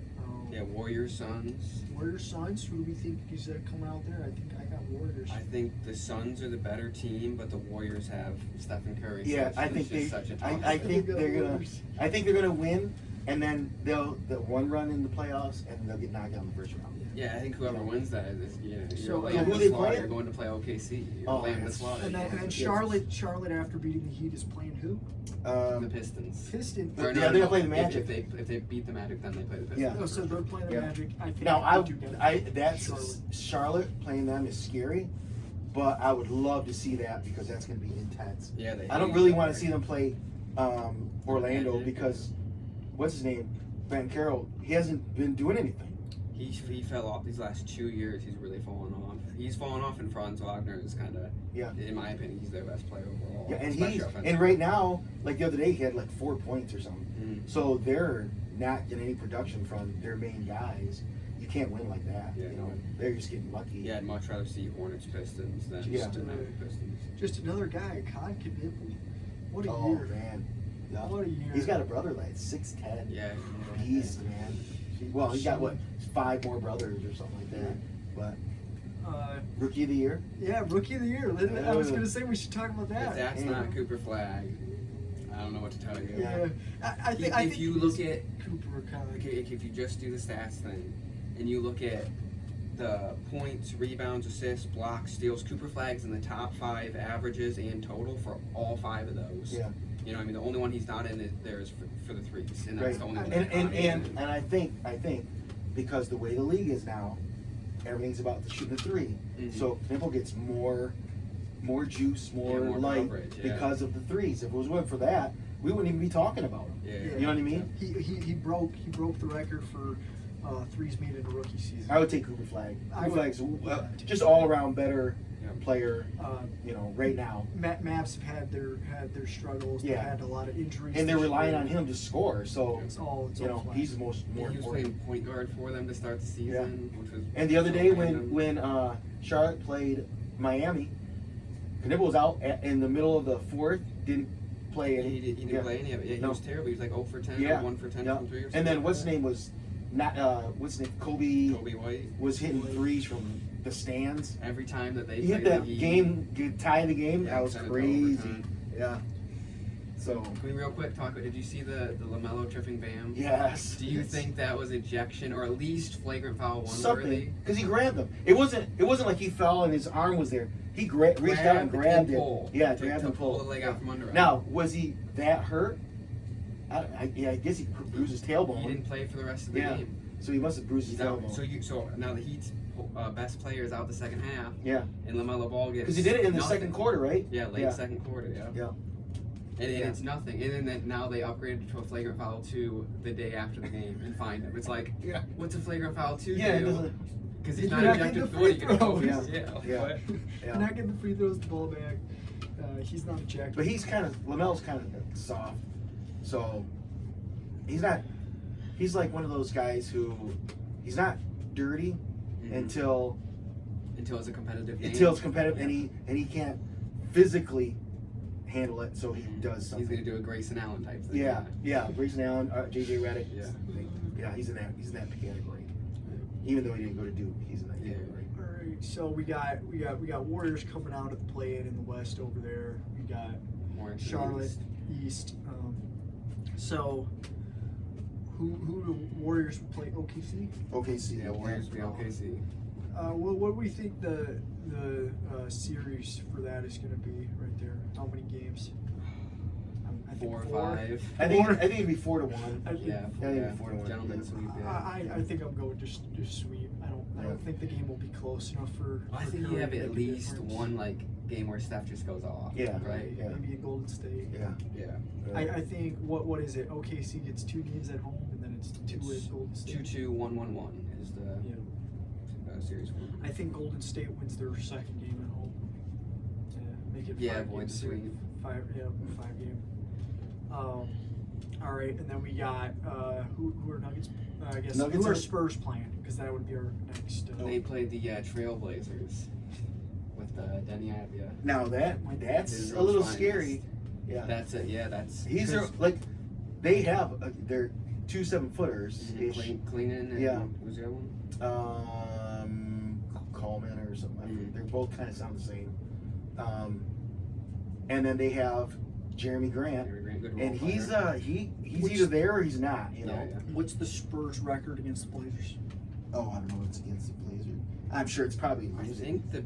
Yeah, Warriors, Suns. Warriors, Suns. Who do we think is coming out there? I think I got Warriors. I think the Suns are the better team, but the Warriors have Stephen Curry. Yeah, so I it's think just they. such a I toss. think they're gonna win, and then they'll one run in the playoffs, and they'll get knocked out in the first round. Yeah, I think whoever wins that is you're So, laying who the they slaughter, playing? You're going to play OKC. You're Oh, laying the yes. slaughter. And then Charlotte after beating the Heat is playing who? The Pistons. Pistons. Or Yeah, they'll play the if- Magic. If they beat the Magic, then they play the Pistons. Yeah. Oh, so they're playing the Yeah. Magic. I think Now they do get that's Charlotte. Charlotte playing them is scary, but I would love to see that because that's gonna be intense. Yeah, they I don't hate really each want other. to see them play Orlando Magic. because what's his name, Van Carroll, he hasn't been doing anything. He fell off these last 2 years. He's really fallen off. He's fallen off, and Franz Wagner is kind of, Yeah. in my opinion, he's their best player overall. Yeah, and especially he's offensively. and right now, like the other day, he had like 4 points or something. Mhm. So they're not getting any production from their main guys. You can't win like that. Yeah, you know, no. they're just getting lucky. Yeah, I'd much rather see Hornets Pistons than Yeah. the Magic Pistons. Just another guy, Con Knippel. What a Oh year. man, yeah. What a year. He's got a brother like 6'10". Yeah. Beast, man. Well, he's got what 5 more brothers or something like that. But rookie of the year. Yeah, rookie of the year. I was going to say we should talk about If that. that's not Cooper Flag, I don't know what to tell you. Yeah, I think. If you look at Cooper, Con. if you just do the stats thing, and you look at the points, rebounds, assists, blocks, steals, Cooper Flag's in the top 5 averages and total for all 5 of those. Yeah. You know, I mean, the only one he's not in there is for the threes, and that's Right. the only one. And I think because the way the league is now, everything's about the shooting the 3. Mhm. So Knippel gets more juice, more more light coverage, yeah. because of the 3s. If it was one for that, we wouldn't even be talking about him. Yeah. You know what I mean? He broke the record for threes made in a rookie season. I would take Cooper Flag. I Cooper would- Flag's just all around better Yeah. player. You know, right now, Mavs have had their struggles. Yeah. They've had a lot of injuries. and they're this relying year. on him to score. So It's all you know, Flag. he's the more He was important. playing point guard for them to start the season, which was. And the other so day random. when Charlotte played Miami, Knippel was out in the middle of the 4th, didn't play any. he didn't yeah. play any of it. Yeah, he No. was terrible. He was like 0 for 10, Yeah. or 1 for 10 Yeah. from 3 or something. And then like what's his that. name was not what's his name? Kobe White. was hitting 3s from the stands. Every time that they He hit played that the Heat- game, tie the game. Yeah, That was sent it to crazy. overtime. Yeah. So Can we real quick talk? Did you see the LaMelo tripping Bam? yes. Do you It's think that was ejection or at least flagrant foul one worthy? something? Because he grabbed him. It wasn't like he fell and his arm was there. He reached out and grabbed it. pull. Yeah, to grabbed and pull the pulled. leg out from under him. Now, was he that hurt? I guess he bruised his He tailbone. didn't play for the rest of the Yeah. game. So he must have bruised his He's out. tailbone. So now the Heat's best player is out the second half, Yeah. and LaMelo Ball gets Because he did it in the nothing. second quarter, right? Yeah, late Yeah. second quarter. Yeah. Yeah. And Yeah. it's nothing. And then now they upgraded to a flagrant foul 2 the day after the game and fined him. It's like, Yeah. what's a flagrant foul 2 Yeah, it do? doesn't. Because he's You're not not getting ejected. the What are you free gonna throws. do? Yeah. Like, Yeah. what? Yeah. Not getting the free throws, the ball back. He's not ejected. But he's Lamel's kind of soft. So he's not. He's like one of those guys who he's not dirty Mhm. until Until it's a competitive game. it's competitive and he can't physically handle it. So he does He's something. gonna do a Grayson Allen type thing. Yeah. Grayson Allen, JJ Redick. Yeah. Yeah, he's in that category. Even though he didn't go to Duke, he's in that Yeah. category. All right, so we got Warriors coming out of the play-in in the West over there. We got More into the Charlotte East. East. So who the Warriors will play? OKC. OKC. Yeah, Warriors be OKC. What do we think the series for that is going to be right there? How many games? I think 4 or 5. I think it'd be 4-1. I think- Yeah, I think yeah. 4-1. Gentlemen sweep. Yeah. I think I'm going just sweep. I don't think the game will be close enough for. I think you Curry have to at make a least difference. one like game where Steph just goes off. Yeah. Right. Yeah. Maybe in Golden State. Yeah. Yeah. I think what is it? OKC gets 2 games at home and then it's 2 It's at Golden State. 2-2, 1-1-1 is the series one. I think Golden State wins their second game at home. Yeah, make it Yeah, 5 avoid games. the sweep. 5 game. All right, and then we got who are Nuggets? I guess Nuggets who are are- Spurs playing? Because that would be our next. They played the Trailblazers with Denny Avdia. Now that's His a little finest. scary. Yeah. That's it. Yeah, that's. He's a, like, they have they're 2 7-footers ish. Cleanan and Yeah. who's the other one? Coleman or something. I forget. Mhm. They both kind of sound the same. And then they have Jeremy Grant, Very great, good role and he's player. he's Which- either there or he's not. You know. Yeah, yeah. What's the Spurs record against the Blazers? Oh, I don't know. It's against the Blazers. I'm sure it's probably I losing. think the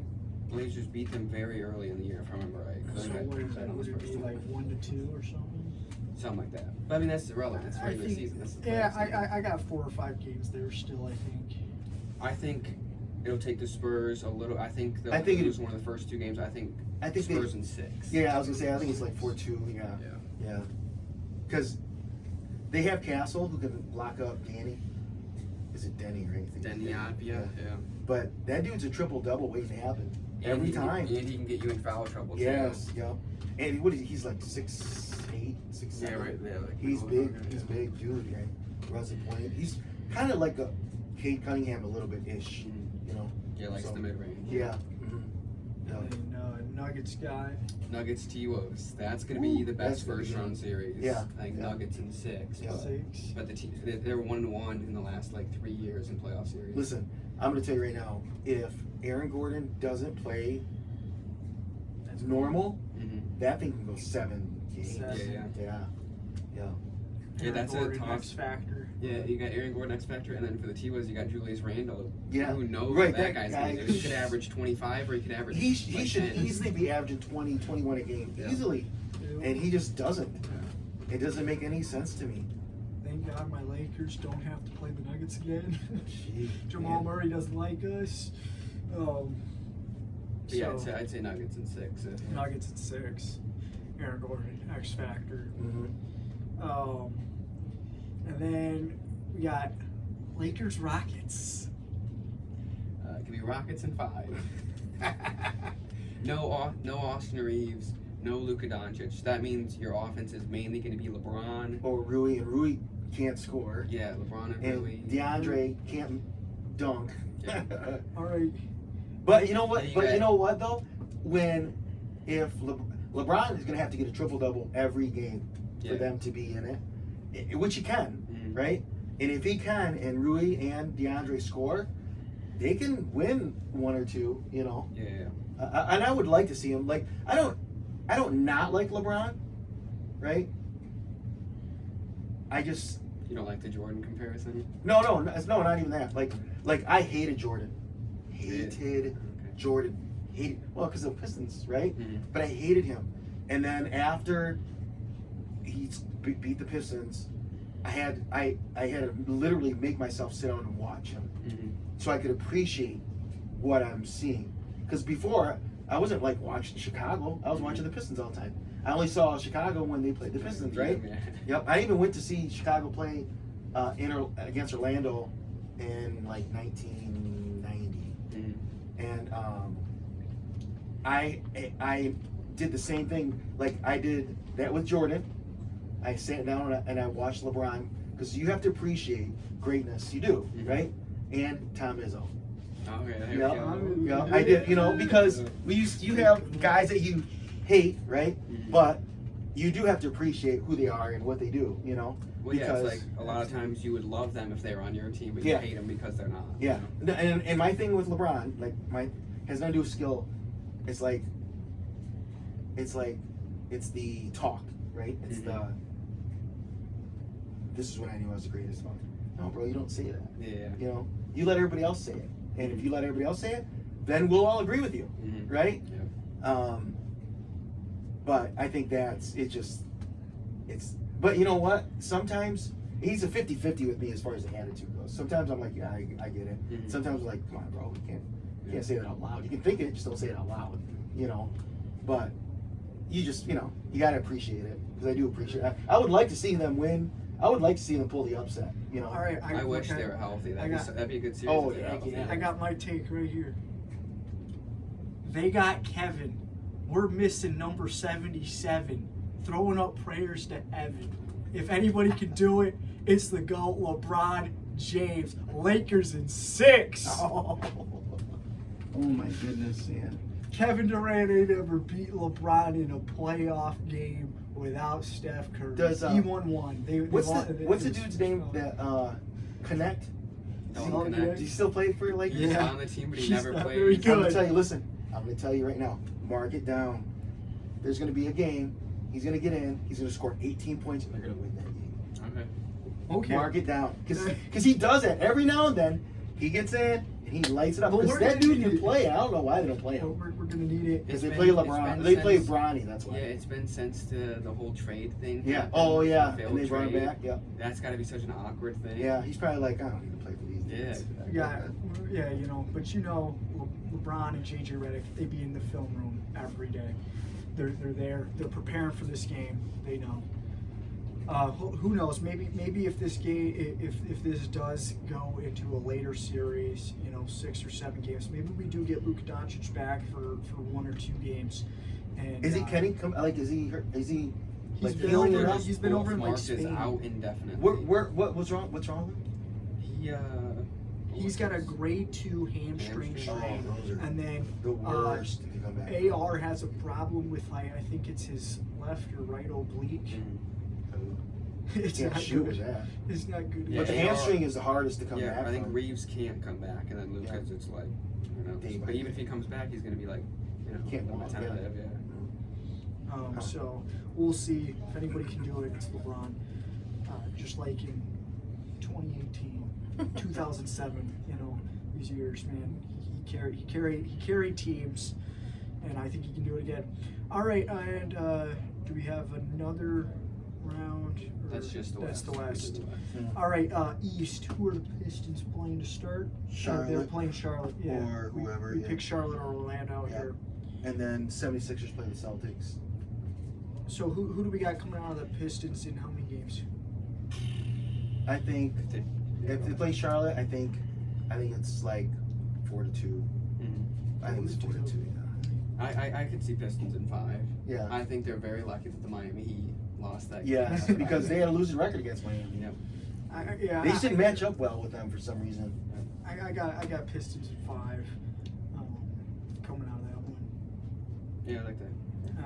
Blazers beat them very early in the year, if I remember right. 'cause So I got what is that it? on Would the it first be team. like 1-2 or something? Something like that. But I mean, that's irrelevant. It's I regular think- season. That's the Yeah, playoffs. I got 4 or 5 games there still. I think. I think it'll take the Spurs a little. I think they'll I think lose one of the first 2 games. I think they- Spurs in 6. Yeah, I was gonna say I think it's like 4-2. Yeah. Yeah. Yeah. Because they have Castle who can lock up Danny. Is it Denny or anything? Denny Avdia. Yeah. But that dude's a triple double waiting to happen every And time. And he can get you in foul trouble. Yes, yeah. And he's like 6'8", 6'7". Yeah, right. Yeah, like He's middle big. of the- He's big dude, right? Runs the point. He's kind of like a Cade Cunningham a little bit ish, Mhm. you know. Yeah, likes So, the mid range. Yeah. Mhm. Yeah. And then Nuggets guy. Nuggets T-Wolves. That's going to be the That's best gonna be first good. round series. Yeah, I think yeah. Nuggets in 6. Yeah. 6. But they were 1-1 in the last like 3 years in playoff series. Listen, I'm gonna tell you right now, if Aaron Gordon doesn't play That's normal, Mhm. that thing can go 7 games. 7. Yeah, Yeah. Yeah. Yeah, that's a Gordon, tough- X factor. Yeah, you got Aaron Gordon X Factor, and then for the T-Wolves, you got Julius Randle. Yeah. Who knows Right, what that that guy's guy- going to do? He could average 25 or he could average He like should 10. easily be averaging 20, 21 a game, Yeah. easily. And he just doesn't. Yeah. It doesn't make any sense to me. Thank God my Lakers don't have to play the Nuggets again. Gee, Jamal man. Murray doesn't like us. But yeah, So, I'd say Nuggets in 6. Nuggets at 6. Aaron Gordon, X factor. Mhm. And then we got Lakers Rockets. It could be Rockets in 5. No Austin Reeves, no Luka Doncic. That means your offense is mainly going to be LeBron. Or Rui, and Rui can't score. Yeah, LeBron and And Rui. DeAndre can't dunk. Yeah. All right. But you know what? Then you But got- you know what though? If LeBron is going to have to get a triple double every game for Yeah. them to be in it, which he can, Mhm. right? And if he can, and Rui and DeAndre score, they can win 1 or 2. You know, Yeah. and I would like to see him. Like I don't not like LeBron, right? I just You don't like the Jordan comparison? no, not even that. Like I hated Jordan, hated Okay. Jordan, hated. Well, because of the Pistons, right? Mhm. But I hated him. And then after he beat the Pistons, I had to literally make myself sit down and watch him Mhm. so I could appreciate what I'm seeing. Because before I wasn't like watching Chicago, I was watching the Pistons all the time. I only saw Chicago when they played the Pistons, right? Yeah. Yep. I even went to see Chicago play against Orlando in like 1990. Mhm. And I did the same thing. Like I did that with Jordan. I sat down and I watched LeBron because you have to appreciate greatness. You do, Mhm. right? And Tom Izzo. Okay, there we Yeah, go. yeah. I did. You know, because you have guys that you hate, right? Mhm. But you do have to appreciate who they are and what they do. You know. Well, yeah, it's Because- like a lot of times you would love them if they were on your team, but Yeah. you hate them because they're not. Yeah, You know? and my thing with LeBron, like has nothing to do with skill. It's like it's the talk, right? It's Mhm. this is when I knew I was the greatest one. No, bro, you don't say that. Yeah. You know, you let everybody else say it, and if you let everybody else say it, then we'll all agree with you, right? Yeah. But I think but you know what? Sometimes he's a 50-50 with me as far as the attitude goes. Sometimes I'm like, yeah, I get it. Sometimes I'm like, come on, bro, you can't say that out loud. You can think it, just don't say it out loud, you know. But you just, you know, you gotta appreciate it, because I do appreciate it. I would like to see them win. I would like to see them pull the upset, you know. All right, I wish they were healthy. That'd be a good series. Oh, if they were healthy. yeah. I got my take right here. They got Kevin. We're missing number 77. Throwing up prayers to Evan. If anybody can do it, it's the GOAT, LeBron James. Lakers in 6. Oh my goodness, man. Kevin Durant ain't ever beat LeBron in a playoff game without Steph Curry. He won one. What's the dude's name that Connect? Don't Connect. Does he still play for Lakers? He's on the team, but he He's never not played. very I'm good. gonna tell you. Listen, I'm gonna tell you right now. Mark it down. There's gonna be a game. He's gonna get in. He's gonna score 18 points, and they're gonna win that game. Okay. Mark it down, because he does that every now and then. He gets in and he lights it up. Well, Because we're that gonna dude need can it. play. I don't know why they don't play Well, him. we're gonna need it. Because they It's play been- LeBron. it's They been play since- Bronny. That's why. Yeah, it's been since the whole trade thing. Yeah. happened, Oh yeah. the And failed they brought him trade. back. Yeah. That's got to be such an awkward thing. Yeah. He's probably like, I don't need to play for these dudes. Yeah, you know, but you know, LeBron and JJ Redick, they be in the film room every day. They're there. They're preparing for this game. They know. Who knows? Maybe if this game, if this does go into a later series, you know, 6 or 7 games, maybe we do get Luka Doncic back for 1 or 2 games. And Is he? Can he come? Like, is he? Is he? He's Like been healing over- it up? he's been over in, like, Mark is Spain. out indefinitely. What's wrong? What's wrong with him? He He's got a grade 2 hamstring Hamstring. strain, Oh, those are and then the worst to come back. AR has a problem with, I think it's his left or right oblique. It's Can't not shoot good. with that. It's not good. Yeah, But the AR hamstring is the hardest to come Yeah, back I think from. Reeves can't come back, and then Lucas, it's like, you know. Day by But even day. if he comes back, he's gonna be like, you know, Can't walk, yeah. tentative. Yeah. So we'll see if anybody can do it. It's LeBron, just like in 2018, 2007. You know, these years, man, he carried teams, and I think he can do it again. All right, and do we have another round? Or That's just the That's West. the West. That's the West. Yeah. All right, East. Who are the Pistons playing to start? Charlotte. They're playing Charlotte. Yeah. Or whoever, We yeah. picked Charlotte or Orlando Yeah. here. And then 76ers play the Celtics. So who do we got coming out of the Pistons in how many games? I think They- if they play Charlotte, I think it's like 4-2. I think it's 4-2. I could see Pistons in 5. Yeah. I think they're very lucky that the Miami Heat lost that Yeah, game. because they had a losing record against Miami. Yep. They just didn't match up well with them for some reason. I got Pistons in 5 coming out of that one. Yeah, I like that. And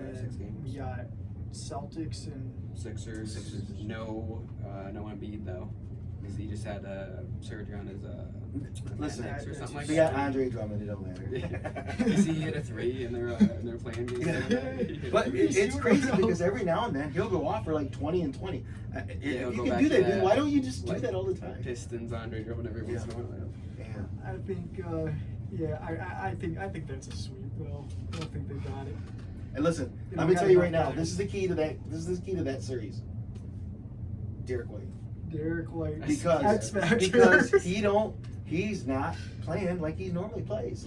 5-6 then games. we got Celtics and Sixers. No Embiid though, because he just had surgery on his Listen, appendix or something like they that. got Andre Drummond. It don't matter. You see, he hit a 3 in their playing game. Yeah. But it's crazy because every now and then he'll go off for like 20 and 20. If he'll you go can back do to that, then that, why don't you just do like, that all the time? Pistons, Andre Drummond every once in a while. Yeah. I think I think that's a sweep though. I don't think they got it. And listen, They let don't me got tell you enough right now. guys. This is the key to that. This is the key to that series. Derek White. Derek White, X Because Factor. he's not playing like he normally plays.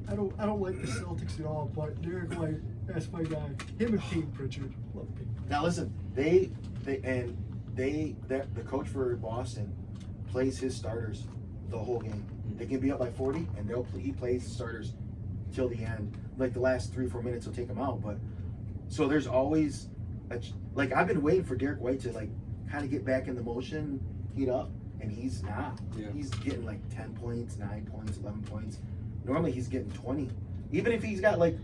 I don't like the Celtics at all, but Derek White, that's my guy. Him and Peyton Pritchard. Love Peyton. Now listen, the coach for Boston plays his starters the whole game. They can be up by 40, and he plays the starters till the end. Like the last 3 or 4 minutes, he'll take them out. But so there's always like I've been waiting for Derek White to like kind of get back in the motion, heat up, and he's not. Yeah. He's getting like 10 points, 9 points, 11 points. Normally he's getting 20. Even if he's got like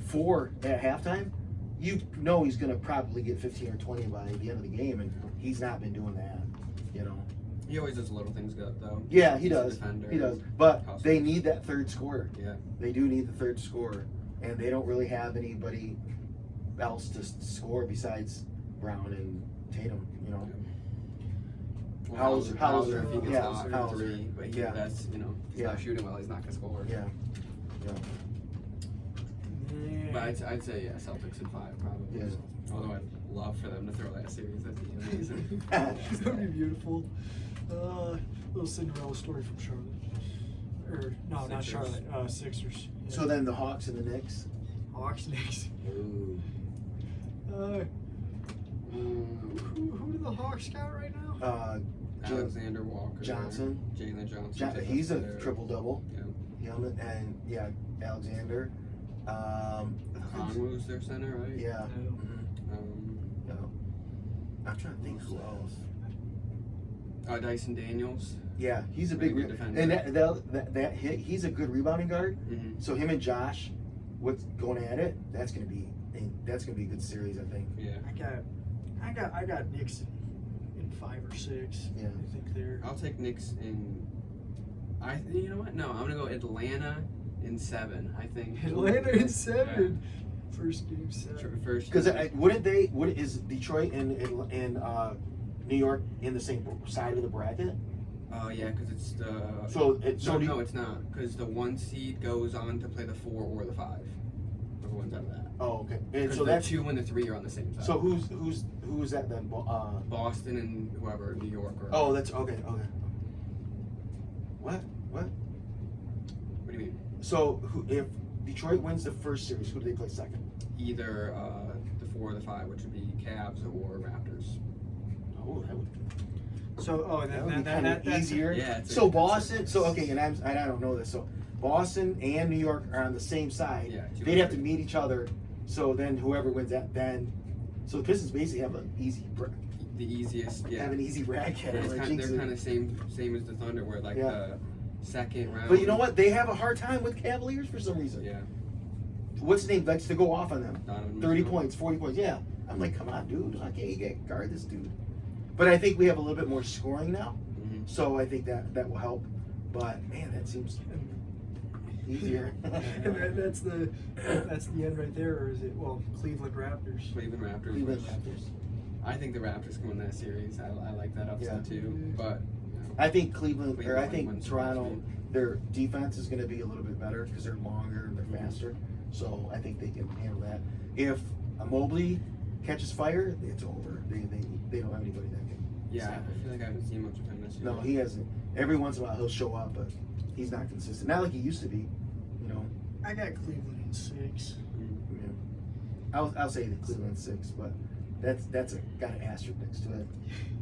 4 at halftime, you know he's going to probably get 15 or 20 by the end of the game, and he's not been doing that, you know. He always does little things good though. Yeah, he He's a does. defender. He does. But House they rules. need that third scorer. Yeah. They do need the third scorer, and they don't really have anybody else to score besides Brown and Tatum. You know, Well, Hauser, if he gets yeah, hot Hauser. for 3, but Yeah. that's, he's not shooting well, he's not gonna score. Yeah. Yeah. But I'd say, yeah, Celtics in 5, probably. Yeah. Although I'd love for them to throw that series, that'd be amazing. That'd be beautiful. Little Cinderella story from Charlotte. Or no, not Sixers. Charlotte. Sixers. Yeah. So then the Hawks and the Knicks. Hawks Knicks. Ooh. Who do the Hawks got right now? Alexander Walker. Johnson. Jalen Johnson. He's a there. triple double. Yeah. And yeah, Alexander. Conway's their center, right? Yeah. No. Yeah. I'm trying to think who else. Dyson Daniels. Yeah, he's a Pretty big good defender. and he's a good rebounding guard. Mm-hmm. So him and Josh, what's going at it? That's gonna be a good series, I think. Yeah. I got Knicks in 5 or 6. Yeah. I think they're. I'll take Knicks in. You know what? No, I'm gonna go Atlanta in 7. I think. Atlanta in 7. First game 7. First. Because is Detroit and New York in the same side of the bracket? Yeah, because it's the. No, it's not. Because the 1 seed goes on to play the 4 or the 5. Whoever wins out of that. Oh, okay. And so the that's 2 and the 3 are on the same side. So who's that then? Boston and whoever, New York or. Oh, that's okay. What? What do you mean? So if Detroit wins the first series, who do they play second? Either the 4 or the 5, which would be Cavs or Raptors. Oh, that would. That would be kind of easier. Yeah. So Boston. So okay, and I don't know this. So Boston and New York are on the same side. Yeah. They'd have to meet each other. So then whoever wins that, then. So the Pistons basically have an easy. The easiest. Yeah. Have an easy bracket. They're kind of same as the Thunder, where like the second round. But you know what? They have a hard time with Cavaliers for some reason. Yeah. What's his name likes to go off on them? Donovan 30 Mitchell. points, 40 points. Yeah. I'm like, come on, dude. Okay, you got to guard this dude. But I think we have a little bit more scoring now. Mm-hmm. So I think that will help. But man, that seems easier. And that's the end right there, or is it? Well, Cleveland Raptors. Cleveland Raptors. Cleveland which Raptors. I think the Raptors can win that series. I like that upset too. But I think Cleveland, or I Cleveland think wins the Toronto, first game. their defense is going to be a little bit better because they're longer and they're faster. So I think they can handle that. If Mobley catches fire, it's over. They don't have anybody that can. yeah, stop I feel like I haven't seen much of him this year. No, he hasn't. Every once in a while he'll show up, but he's not consistent. Not like he used to be. You know. I got Cleveland in 6. Mm-hmm. Yeah. I'll say the Cleveland 6, but that's got an asterisk next to it.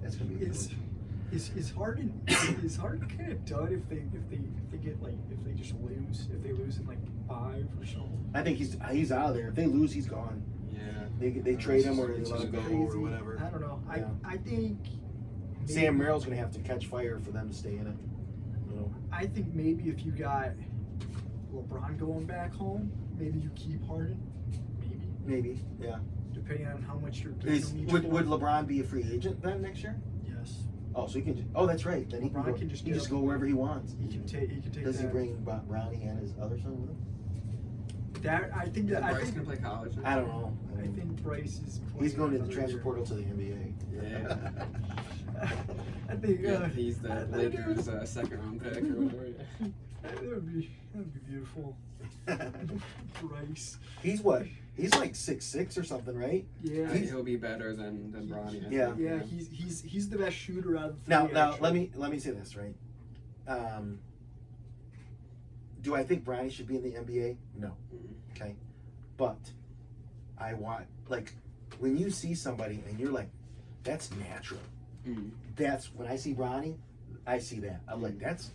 That's gonna be. Is Harden kind of done if they get like if they just lose, if they lose in like 5 or so? I think he's out of there. If they lose, he's gone. Yeah. They trade him or they It's let him just go crazy. or whatever. I don't know. Yeah. I think Sam Merrill's gonna have to catch fire for them to stay in it. You know. I think maybe if you got LeBron going back home, maybe you keep Harden. Maybe. Yeah. Depending on how much you're paying him each Would quarter. LeBron be a free agent then next year? Yes. Oh, so he can. Oh, that's right. Then he LeBron can can just he get just up go wherever he wants. He can take. Does he that. bring Brownie and his other son with him? That I think Is that I Bryce think gonna play college? I don't know. I think Bryce is. He's going to the another transfer year. portal to the NBA. Yeah. I think. Yeah, he's the I think, Lakers' second round pick or whatever. That would be beautiful. Bryce. He's what? He's like 6'6" or something, right? Yeah. He'll be better than Bronny. I Yeah. think. Yeah, he's the best shooter out of the Now, three, now actually. let me say this, right? Do I think Bronny should be in the NBA? No. Okay. But I want, like, when you see somebody and you're like, that's natural. Mm. That's when I see Bronny, I see that. I'm like, that's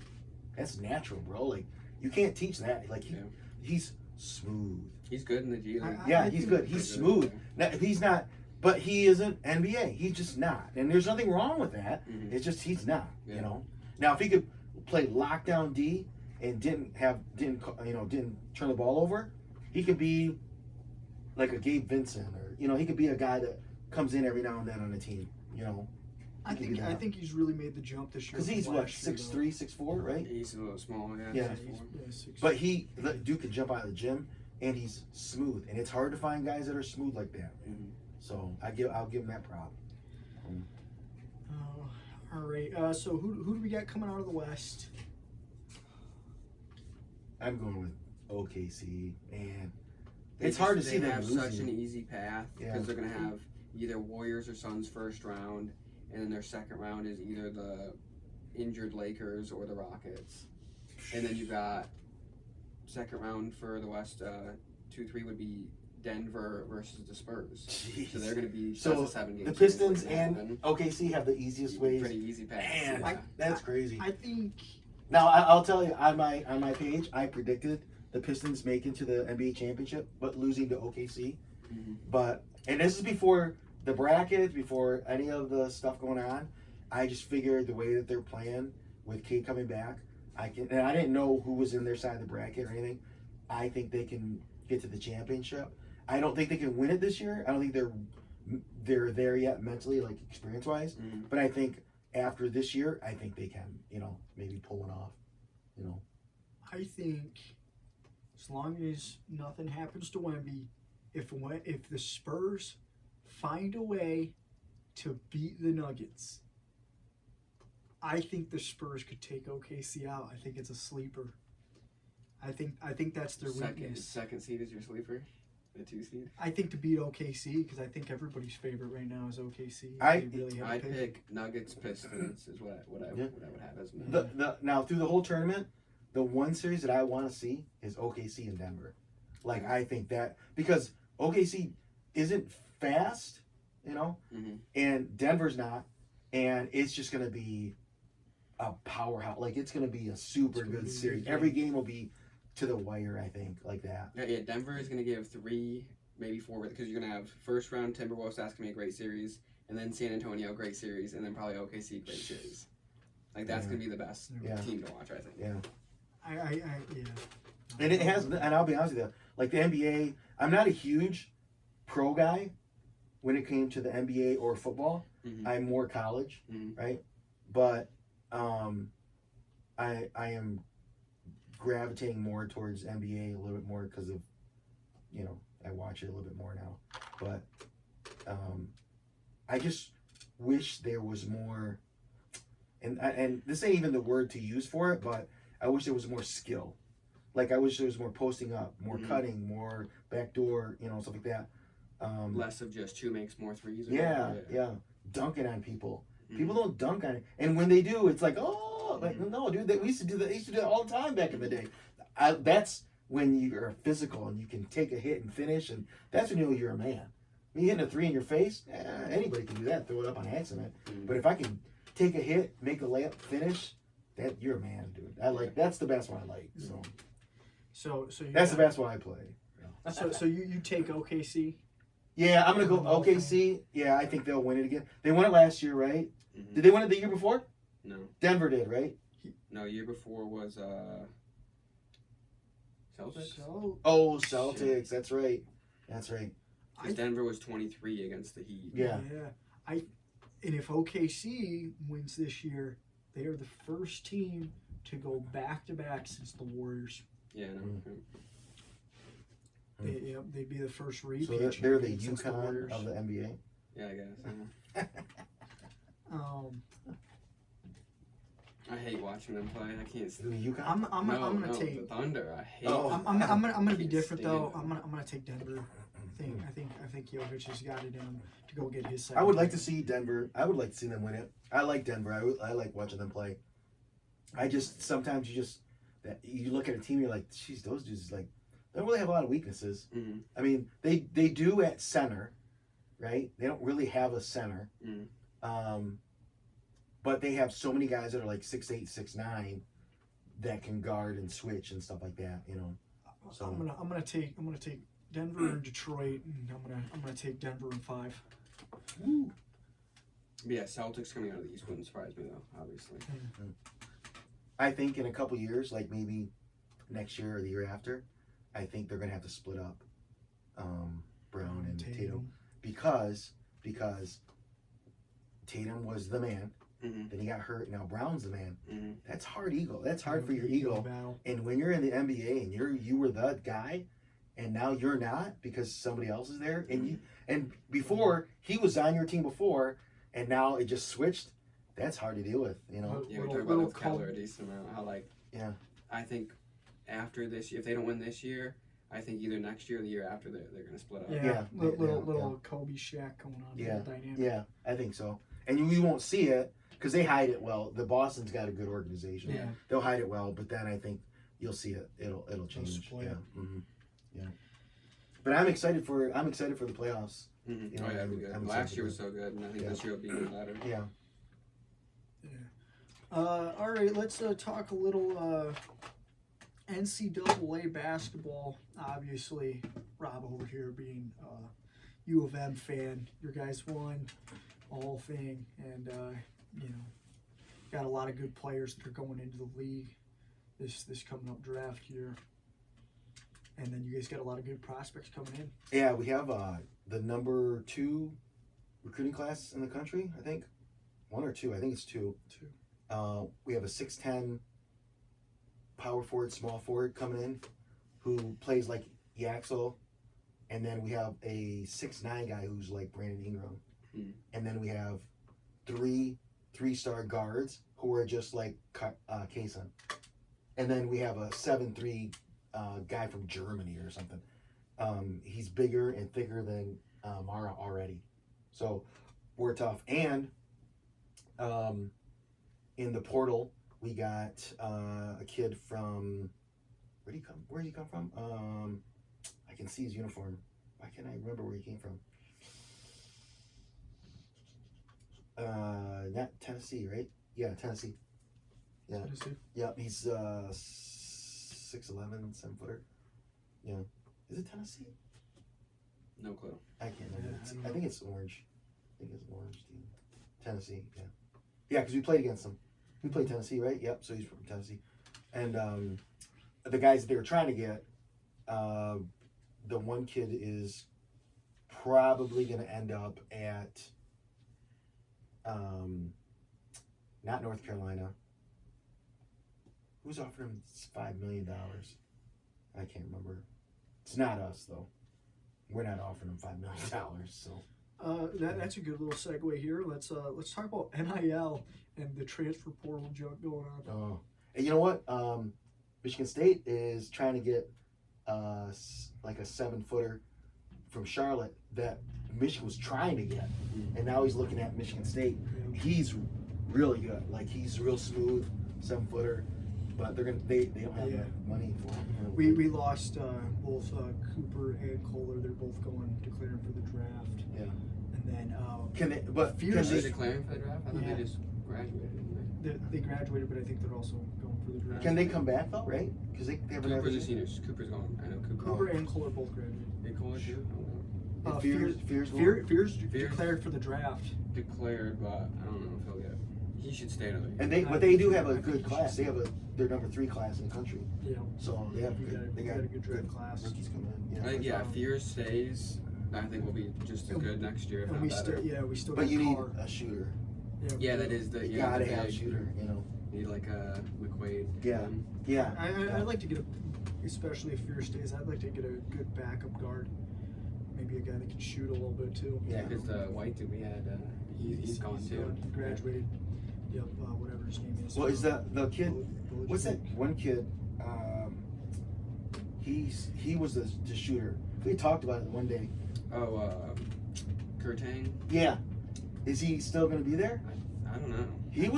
natural, bro. Like, you can't teach that. Like, he's smooth. He's good in the G League. Yeah, I he's think good. He's smooth. Now, he's not, but he isn't NBA. He's just not. And there's nothing wrong with that. Mhm. It's just he's not. Yeah. You know. Now, if he could play lockdown D and didn't turn the ball over, he could be like a Gabe Vincent, or he could be a guy that comes in every now and then on a team. I think he's really made the jump this year. Because he's from what, last year, 6'3", 6'4", right? He's a little small, yeah. Yeah. though. 6'4". But the dude can jump out of the gym, and he's smooth, and it's hard to find guys that are smooth like that. Mhm. So I'll give him that prop. All right. So who do we got coming out of the West? I'm going with OKC, man. It's hard to see They them have losing. such an easy path because Yeah. they're going to have either Warriors or Suns first round, and then their second round is either the injured Lakers or the Rockets. And then you've got second round for the West, 2-3 would be Denver versus the Spurs. Jeez. So they're going to be So that's a 7-game the series Pistons waiting to and happen. OKC have the easiest ways. Pretty easy path. Man, yeah. that's crazy. I think Now I'll tell you on my page, I predicted the Pistons making to the NBA championship, but losing to OKC. Mhm. But and this is before the bracket, before any of the stuff going on. I just figured the way that they're playing with Kate coming back, and I didn't know who was in their side of the bracket or anything. I think they can get to the championship. I don't think they can win it this year. I don't think they're there yet mentally, like experience wise. Mhm. But I think after this year, I think they can, maybe pull one off. I think as long as nothing happens to Wemby, if the Spurs find a way to beat the Nuggets, I think the Spurs could take OKC out. I think it's a sleeper. I think that's their weakness. Second seed is your sleeper, the 2 seed. I think to beat OKC, because I think everybody's favorite right now is OKC. I They really have a I pick. pick Nuggets Pistons is what I Yeah. would have as my. Now through the whole tournament, the one series that I want to see is OKC and Denver. Like I think that because OKC isn't fast, Mhm. and Denver's not, and it's just gonna be a powerhouse. Like it's gonna be a super gonna good be a series. good Every game will be to the wire. I think like that. Yeah, Denver is going to give 3, maybe 4, because you're going to have first round Timberwolves. That's going to be a great series, and then San Antonio, great series, and then probably OKC, great series. Like that's Yeah. going to be the best Yeah. team to watch, I think. Yeah. Yeah. And it has, and I'll be honest with you, like the NBA, I'm not a huge pro guy when it came to the NBA or football. Mhm. I'm more college, Mhm. right? But I am gravitating more towards NBA a little bit more because of, I watch it a little bit more now. But I just wish there was more, and this ain't even the word to use for it, but I wish there was more skill. Like I wish there was more posting up, more Mhm. cutting, more backdoor, stuff like that. Less of just who makes more threes. Or Yeah, whatever. yeah, dunking on people. Mhm. People don't dunk on it, and when they do, it's like, oh, like no, dude, we used to do that. They used to do that all the time back in the day. That's when you are physical and you can take a hit and finish, and that's when you know you're a man. Me hitting a 3 in your face, anybody can do that. Throw it up on accident. Mhm. But if I can take a hit, make a layup, finish, that you're a man, dude. That's the best one I like. So So you that's the got- best one I play. So you take OKC. Yeah, I'm gonna go Oh, OKC. Yeah, I think they'll win it again. They won it last year, right? Mhm. Did they win it the year before? No, Denver did, right? no. Year before was Celtics. So Oh, Celtics. That's right. That's right. Because Denver was 23 against the Heat. Yeah. And if OKC wins this year, they are the first team to go back to back since the Warriors. Yeah, no. Mm. They'd be the first repeat. So they're the champion since UConn Warriors. of the NBA. Yeah, I guess. I hate watching them play. I can't The stand. UConn. I'm gonna the take. Thunder. I hate. Oh. them. I'm gonna be Can't different stand though. them. I'm gonna take Denver. I think Jokic has got it in him to go get his second. I would like to see Denver. I would like to see them win it. I like Denver. I like watching them play. I just sometimes you look at a team, you're like, geez, those dudes like they don't really have a lot of weaknesses. Mhm. I mean, they do at center, right? They don't really have a center. Mm. But they have so many guys that are like 6'8", 6'9", that can guard and switch and stuff like that. So I'm gonna take Denver and Detroit, and I'm gonna take Denver in 5. woo. But yeah, Celtics coming out of the East wouldn't surprise me though. Obviously. I think in a couple years, like maybe next year or the year after, I think they're gonna have to split up Brown and Tatum because Tatum was the man. Mm-hmm. Then he got hurt. Now Brown's the man. Mm-hmm. That's hard ego. That's hard for your ego. battle. And when you're in the NBA and you were the guy, and now you're not because somebody else is there, and before he was on your team before, and now it just switched. that's hard to deal with, you know. Yeah, we Little- talked about little with Keller cold- a decent amount. How like, Yeah. I think after this, if they don't win this year, I think either next year or the year after they're gonna split up. Yeah, Yeah, little Kobe Shaq going on. Yeah. Little dynamic. Yeah, I think so. And we won't see it because they hide it well. The Boston's got a good organization. Yeah. They'll hide it well, but then I think you'll see it. It'll change. split. Yeah. Yeah. But I'm excited for the playoffs. Mm-hmm. You know, Oh yeah, that'd be good. I'm Last excited year for was so good, and I think Yeah. this year will be even better. Yeah. All right, let's talk a little NCAA basketball. Obviously, Rob over here being U of M fan, your guys won all thing, and you know, got a lot of good players that are going into the league this coming up draft year, and then you guys got a lot of good prospects coming in. Yeah, we have the number 2 recruiting class in the country. I think 1 or 2. I think it's 2. We have a 6'10" power forward, small forward coming in, who plays like Yaxel, and then we have a 6'9" guy who's like Brandon Ingram, and then we have 3 3-star guards who are just like Kaysen, and then we have a 7'3" guy from Germany or something. He's bigger and thicker than Mara already, so we're tough. And in the portal, we got a kid from where did he come from? I can see his uniform. Why can't I remember where he came from? Not Tennessee, right? Yeah, Tennessee. Yeah. Yeah, he's 6'11", 7-footer. Yeah. Is it Tennessee? No clue. I can't remember. Yeah, I think it's orange. I think it's orange team. Tennessee, yeah. Yeah, because we played against them. We played Tennessee, right? Yep, so he's from Tennessee. And the guys that they were trying to get, the one kid is probably going to end up at not North Carolina. Who's offering him $5 million? I can't remember. It's not us, though. We're not offering him $5 million, so. That's a good little segue here. Let's talk about NIL and the transfer portal junk going on. Oh, and you know what? Michigan State is trying to get like a 7-footer from Charlotte that Michigan was trying to get, and now he's looking at Michigan State. He's really good. Like he's real smooth 7-footer, but they don't have enough money for him. We lost both Cooper and Kohler. They're both declaring for the draft. Yeah. And then Can they? But Are can they they, declaring for the draft? I thought Yeah. they just graduated. they graduated, but I think they're also going for the draft. can they come back though? Right? Because they haven't. Cooper's a senior. Cooper's gone. I know Cooper. Cooper and Kohler both graduated. They Kohler too? Fears Declared for the draft. Declared, but I don't know if he'll get. He should stay another year. And they do have a good class. They have their number 3 class in the country. Yeah. So they have We got a good draft class. rookies coming in. I think Fears stays. I think we'll be just as good next year, if And not we better. still But got you need Carr. a shooter. Yeah, that is the You gotta have a shooter. You know. Need like a McQuade. Yeah. Yeah. I'd like to get especially if Fear stays, I'd like to get a good backup guard. Maybe a guy that can shoot a little bit too. Yeah, because the white dude we had, he's gone too. He graduated. Yep, whatever his name is. Well, is the kid? Bullet What's that Jake. one kid? He was the shooter. We talked about it one day. Oh, Kurtang? Yeah. Is he still going to be there? I don't know. He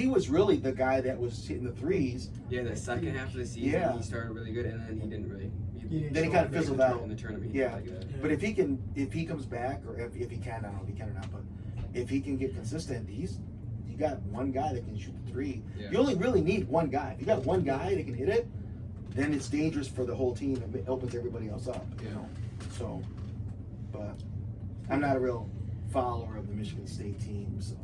was really the guy that was hitting the threes. Yeah, the second half of the season he started really good, and then he didn't really. Then he kind of fizzled out in the tournament. Yeah. Like that. But if he comes back, or if he can, I don't know if he can or not, but if he can get consistent, you got one guy that can shoot the 3. Yeah. You only really need one guy. If you got one guy that can hit it, then it's dangerous for the whole team. It opens everybody else up. You know. So, but I'm not a real follower of the Michigan State team. So.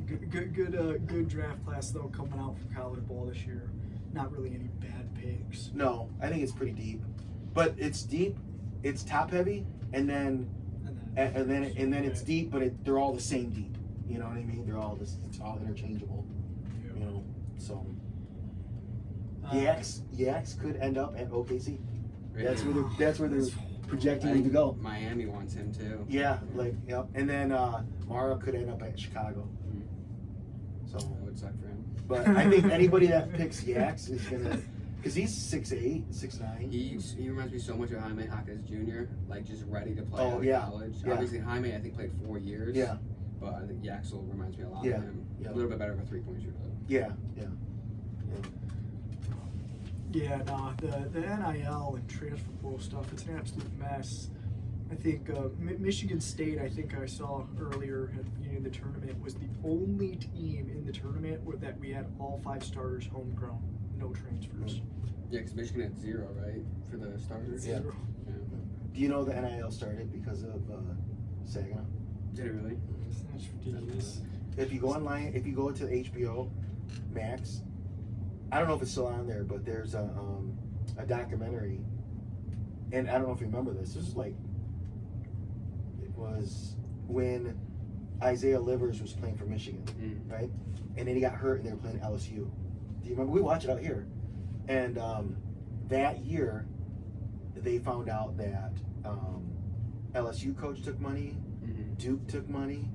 Good draft class though coming out from college ball this year. Not really any bad picks. No, I think it's pretty deep, but it's deep. It's top heavy, and then it's deep, but they're all the same deep. You know what I mean? They're all this. It's all interchangeable. You know, so Yaks could end up at OKC. Really? That's where they're projecting him to go. Miami wants him too. Yeah, and then Mara could end up at Chicago. would suck for him. But I think anybody that picks Yaks is gonna, because he's 6'8", 6'9". He reminds me so much of Jaime Jaquez Jr., like just ready to play Oh, out of yeah. college. Yeah. Obviously, Jaime, I think, played 4 years. Yeah. But I think Yaxel reminds me a lot Yeah. of him. Yeah. A little bit better of a three-point shooter, though. Yeah. Yeah, nah, the NIL and transfer portal stuff, it's an absolute mess. I think Michigan State, I think I saw earlier at the beginning of the tournament, was the only team in the tournament that we had all 5 starters homegrown, no transfers. Yeah, because Michigan had 0, right, for the starters? Yeah. 0. Yeah. Do you know the NIL started because of Saginaw? Did it really? That's ridiculous. If you go online, if you go to HBO Max, I don't know if it's still on there, but there's a documentary, and I don't know if you remember this. This is like, it was when Isaiah Livers was playing for Michigan, right? And then he got hurt, and they were playing LSU. Do you remember? We watched it out here, and that year they found out that LSU coach took money, Duke took money,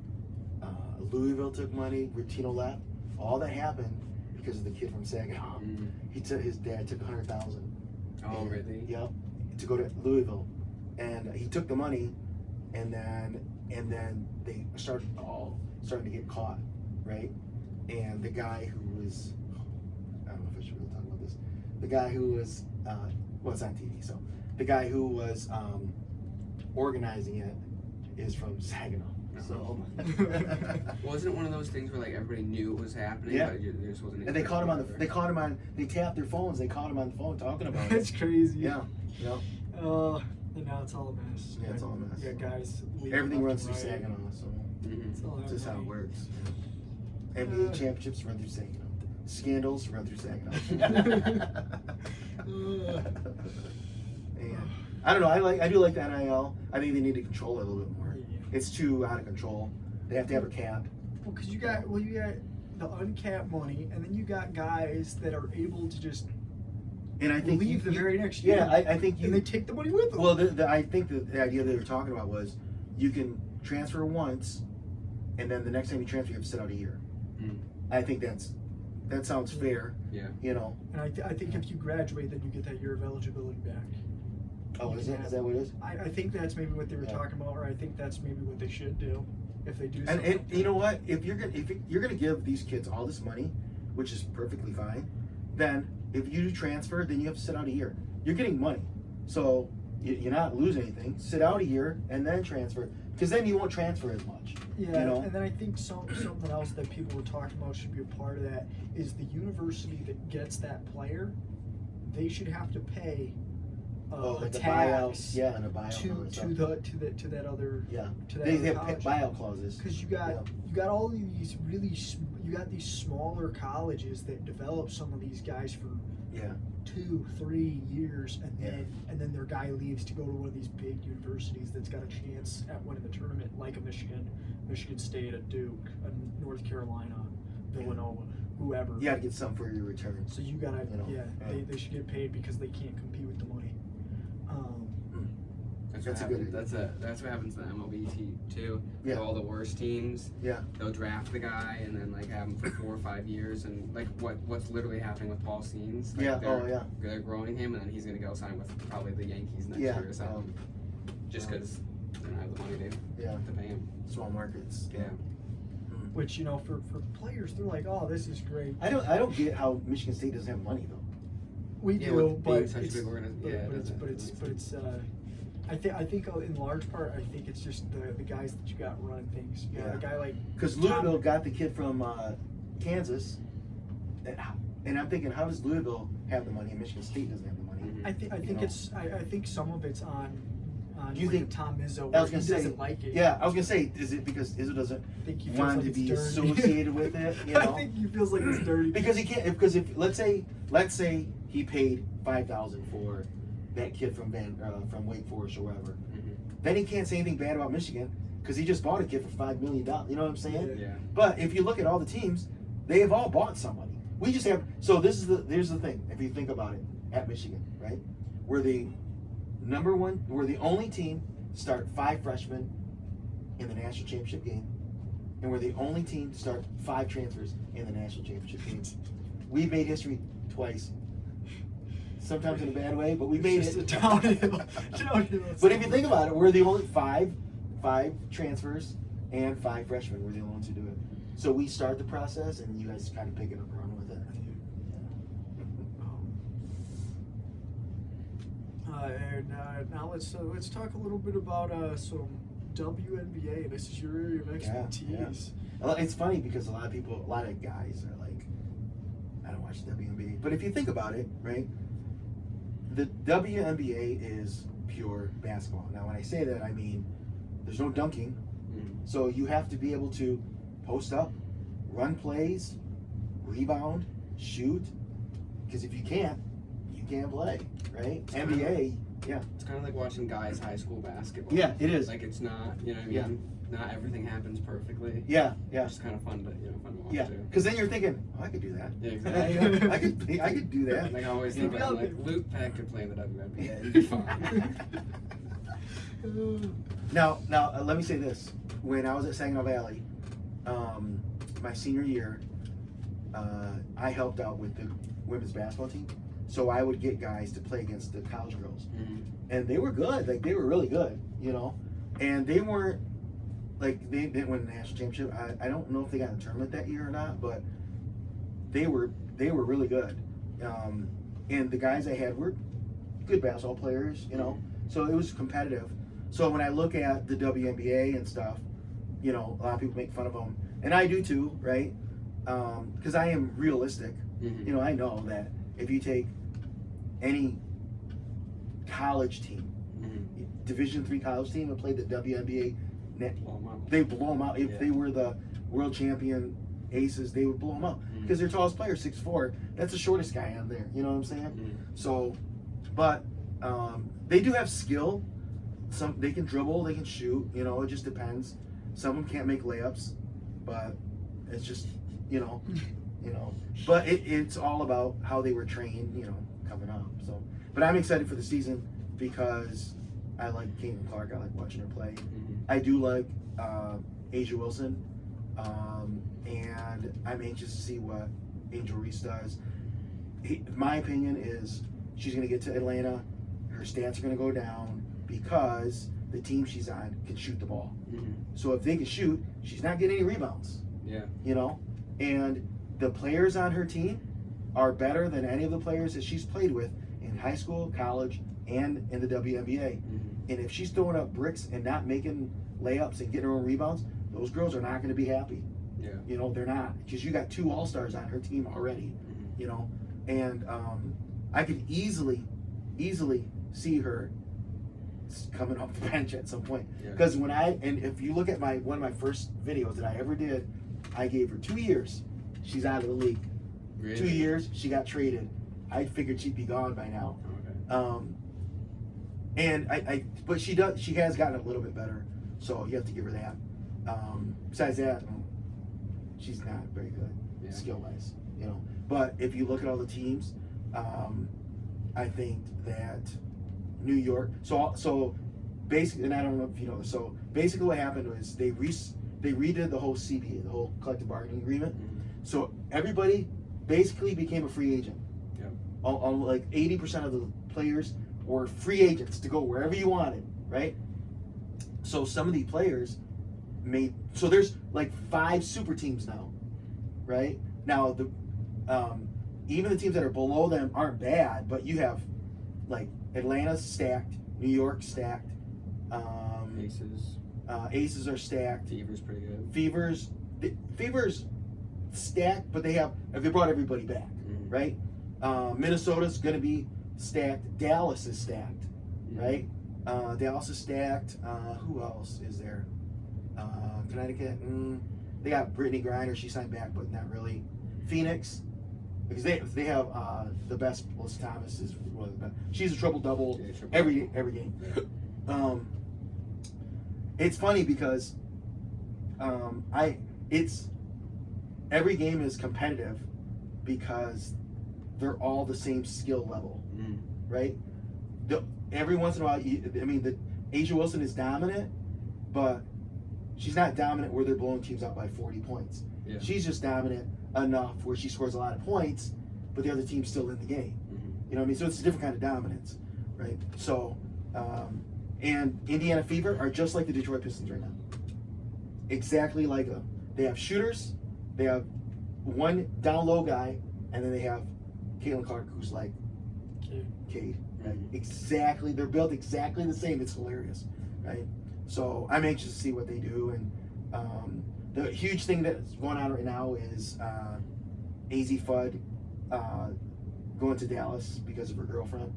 Louisville took money, Rutino left. All that happened because of the kid from Saginaw. His dad took $100,000. Oh, really? Yep, to go to Louisville, and he took the money, and then they starting to get caught, right? And the guy who was, I don't know if I should really talk about this. The guy who was, well, it's on TV, so the guy who was organizing it is from Saginaw. So, Wasn't it one of those things where like everybody knew it was happening, Yeah. but it just wasn't? and they caught him on. They tapped their phones. They caught him on the phone talking about it. That's crazy. Yeah. And now it's all a mess. Yeah, it's all a mess. Yeah, guys. leaving Everything left runs and through right. Saginaw, so It's all that's just how it money. works. NBA championships run through Saginaw. Scandals run through Saginaw. And I don't know. I do like the NIL. I think they need to control it a little bit more. Yeah. It's too out of control. They have to have a cap. Well, because you got the uncapped money, and then you got guys that are able to just And I think leave the very next year. Yeah, I think and they take the money with them. Well, I think the idea they were talking about was you can transfer once, and then the next time you transfer, you have to sit out a year. I think that sounds fair. Yeah. You know. And I think if you graduate, then you get that year of eligibility back. Oh, is it? Is that what it is? I think that's maybe what they were talking about, or I think that's maybe what they should do if they do. And, something and like you that. know what? If you're gonna give these kids all this money, which is perfectly fine, then if you do transfer, then you have to sit out a year. You're getting money, so you're not losing anything. Sit out a year and then transfer, because then you won't transfer as much. Yeah, You know? and then I think something else that people were talking about should be a part of that is the university that gets that player, they should have to pay a like the tax buyout, yeah, and a buyout to that other yeah. to that They other have college. buyout clauses. Because you got all these you got these smaller colleges that develop some of these guys for Yeah. 2-3 years, and then their guy leaves to go to one of these big universities that's got a chance at winning the tournament, like a Michigan State, a Duke, a North Carolina, Villanova, whoever. You got to get something for your return. So you gotta, Yeah. they should get paid because they can't compete with the money. That's a good That's what happens to the MLB too. Yeah. All the worst teams. Yeah. They'll draft the guy and then like have him for 4 or 5 years, and like what's literally happening with Paul Scenes. Like, Yeah. They're, They're growing him, and then he's gonna go sign with probably the Yankees next year or something. Just because they don't have the money to pay him. Small markets. Yeah. Which for players, they're like, oh, this is great. I don't get how Michigan State doesn't have money though. We Yeah, do, with being but such a it's, big organization. but it's I think in large part, I think it's just the guys that you got running things. You got a guy like Because Louisville got the kid from Kansas, and I'm thinking, how does Louisville have the money and Michigan State doesn't have the money? I think some of it's on Do you like think Tom Izzo? I was where gonna he say, doesn't like it. Yeah, I was gonna say, is it because Izzo doesn't I think he feels want like to it's be dirty. associated with it? You know, I think he feels like it's dirty because he can't. Because if let's say he paid $5,000 for that kid from Wake Forest or wherever, then he can't say anything bad about Michigan because he just bought a kid for $5 million. You know what I'm saying? Yeah. But if you look at all the teams, they have all bought somebody. We just have. So here's the thing. If you think about it, at Michigan, right? We're the number one. We're the only team to start 5 freshmen in the national championship game. and we're the only team to start 5 transfers in the national championship games. We've made history twice. Sometimes in a bad way, but we made It's it. just a downhill. But if you think about it, we're the only five transfers and 5 freshmen. We're the only ones who do it. So we start the process, and you guys kind of pick it up and run with it. Now let's talk a little bit about some WNBA. This is your area of expertise. Yeah. Well, it's funny because a lot of guys are like, I don't watch the WNBA. But if you think about it, right, the WNBA is pure basketball. Now, when I say that, I mean there's no dunking. So you have to be able to post up, run plays, rebound, shoot. Because if you can't play, right? NBA, yeah. It's kind of like watching guys' high school basketball. Yeah, it is. Like, it's not, you know what I mean? Yeah. Not everything happens perfectly. Yeah. It's kind of fun to watch Yeah, too. because then you're thinking, oh, I could do that. Yeah, exactly. I could do that. Like, I always think Yeah. about, like, Luke Peck could play in the WNBA. It'd be fine. Now, let me say this. When I was at Saginaw Valley, my senior year, I helped out with the women's basketball team. So I would get guys to play against the college girls. And they were good. Like, they were really good, you know? And they weren't, like, they didn't win the national championship. I don't know if they got in the tournament that year or not, but they were really good. And the guys I had were good basketball players, you know? So it was competitive. So when I look at the WNBA and stuff, you know, a lot of people make fun of them. And I do too, right? Because I am realistic. You know, I know that if you take any college team, Division III college team, and played the WNBA, they blow them out. If they were the world champion aces, they would blow them up. Because their tallest player, 6'4", that's the shortest guy on there. You know what I'm saying? So, but they do have skill. Some they can dribble, they can shoot. You know, it just depends. Some of them can't make layups, but it's just, you know. But it's all about how they were trained, you know, coming up. So, but I'm excited for the season because I like Caitlin Clark. I like watching her play. I do like Asia Wilson, and I'm anxious to see what Angel Reese does. My opinion is she's going to get to Atlanta. Her stats are going to go down because the team she's on can shoot the ball. So if they can shoot, she's not getting any rebounds. Yeah. You know, and the players on her team are better than any of the players that she's played with in high school, college, and in the WNBA. And if she's throwing up bricks and not making layups and getting her own rebounds, those girls are not going to be happy. Yeah. You know, they're not. Because you got 2 all-stars on her team already, you know. And I could easily see her coming off the bench at some point. Because if you look at one of my first videos that I ever did, I gave her 2 years. She's out of the league. Really? 2 years, she got traded. I figured she'd be gone by now. Okay. And but she has gotten a little bit better. So you have to give her that. Besides that, she's not very good skill-wise, you know. But if you look at all the teams, I think that New York. So basically, and I don't know if you know this. So basically, what happened was they redid the whole CBA, the whole collective bargaining agreement. So everybody basically became a free agent. Like 80% of the players were free agents to go wherever you wanted, right? So some of the players so there's like 5 super teams now, right? Now even the teams that are below them aren't bad, but you have like Atlanta stacked, New York stacked, Aces are stacked. Fever's pretty good. Fever's stacked, but they brought everybody back, right? Minnesota's going to be stacked. Dallas is stacked, right? Dallas is stacked. Who else is there? Connecticut. They got Brittany Griner. She signed back, but not really. Phoenix, because they have the best. Melissa Thomas is one of the best. She's a triple double every game. Yeah. It's funny because every game is competitive because they're all the same skill level, right? Every once in a while, the Asia Wilson is dominant, but she's not dominant where they're blowing teams out by 40 points. Yeah. She's just dominant enough where she scores a lot of points, but the other team's still in the game. You know what I mean? So it's a different kind of dominance, right? So, and Indiana Fever are just like the Detroit Pistons right now. Exactly like them. They have shooters, they have one down low guy, and then they have Caitlin Clark, who's like Cade, right? Exactly. They're built exactly the same. It's hilarious, right? So I'm anxious to see what they do. And the huge thing that's going on right now is AZ Fudd going to Dallas because of her girlfriend,